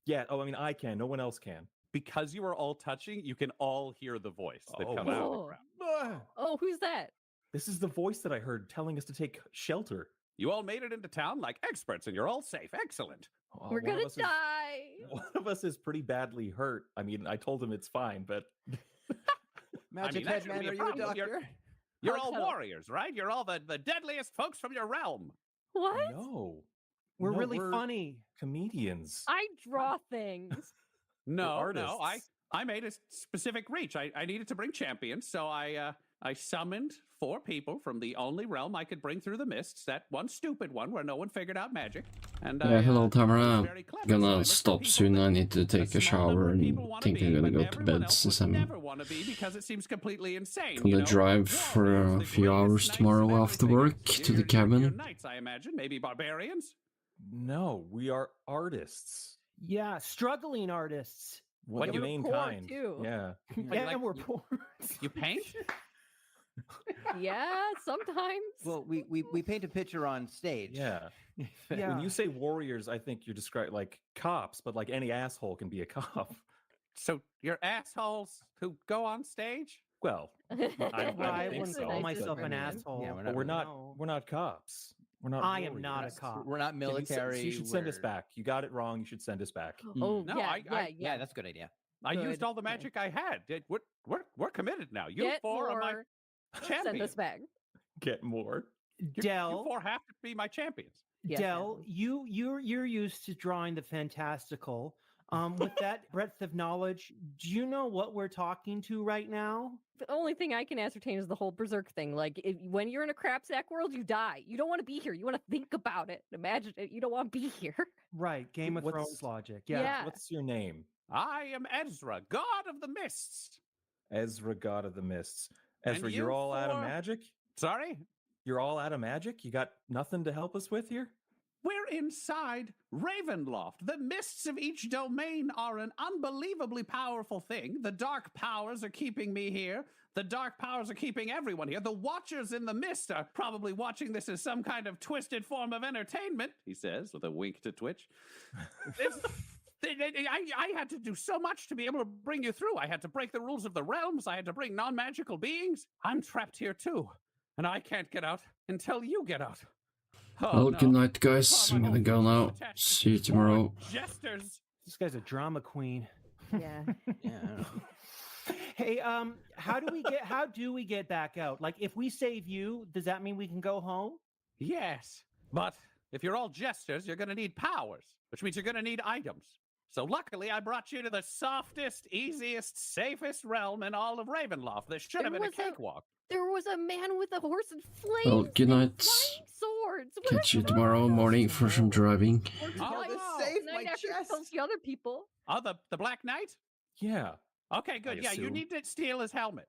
Yeah. Oh, I mean, I can. No one else can. Because you are all touching, you can all hear the voice that comes out of the crowd. Oh, who's that? This is the voice that I heard telling us to take shelter. You all made it into town like experts, and you're all safe. Excellent. We're gonna die. One of us is pretty badly hurt. I mean, I told him it's fine, but Magic that shouldn't Headman, be are you a problem. doctor? You're all warriors, right? You're all the deadliest folks from your realm. What? No. We're No, really we're funny. Comedians. I draw things. No, I made a specific reach. I needed to bring champions, so I summoned 4 people from the only realm I could bring through the mists. That one stupid one where no one figured out magic. And Yeah, hello, Tamara. Gonna stop soon. I need to take a shower and think I'm gonna go to bed since I'm never want to be because it seems completely insane. gonna drive for a few hours tomorrow after work to the cabin. Knights, I imagine, maybe barbarians. No, we are artists. Yeah, struggling artists. What the main kind? Too. Yeah. Yeah, and we're poor. You paint? Yeah, sometimes. Well, we paint a picture on stage. Yeah. Yeah. When you say warriors, I think you're describing like cops, but like any asshole can be a cop. So you're assholes who go on stage? Well, I wouldn't think so. call myself an asshole. Yeah, But we're not cops. We're not. I am not a warriors. cop. We're not Can you military. you should send us back. You got it wrong. You should send us back. Oh, No, Yeah, that's a good idea. I Good. used all the magic I had. We're committed now. You Get 4 are my more. champions. Send us back. Get more. You Dell, 4 have to be my champions. Yes, Dell, you're used to drawing the fantastical. With that breadth of knowledge, do you know what we're talking to right now? The only thing I can ascertain is the whole berserk thing. Like, when you're in a crapsack world, you die. You don't want to be here. You want to think about it, imagine it. You don't want to be here. Right, Game of What's- Thrones logic. Yeah. Yeah. What's your name? I am Ezra, god of the mists. Ezra, God of the Mists. And Ezra, you you're all out of 4 magic? Sorry? You're all out of magic? You got nothing to help us with here? We're inside Ravenloft. The mists of each domain are an unbelievably powerful thing. The dark powers are keeping me here. The dark powers are keeping everyone here. The watchers in the mist are probably watching this as some kind of twisted form of entertainment, he says with a wink to Twitch. I had to do so much to be able to bring you through. I had to break the rules of the realms. I had to bring non-magical beings. I'm trapped here too, and I can't get out until you get out. Oh, Well, no. good night, guys. I'm gonna go now. See you tomorrow. Jesters. This guy's a drama queen. Yeah. Yeah. I don't know. Hey, how do we get back out? Like, if we save you, does that mean we can go home? Yes, but if you're all jesters, you're going to need powers, which means you're going to need items. So luckily, I brought you to the softest, easiest, safest realm in all of Ravenloft. This should have been a cakewalk. There was a man with a horse and flames. Well, good and night. flying swords. Catch you tomorrow morning for some driving. Save my Night after chest. kills the other people. Oh, the Black Knight? Yeah. Okay, good. Yeah, you assume. need to steal his helmet.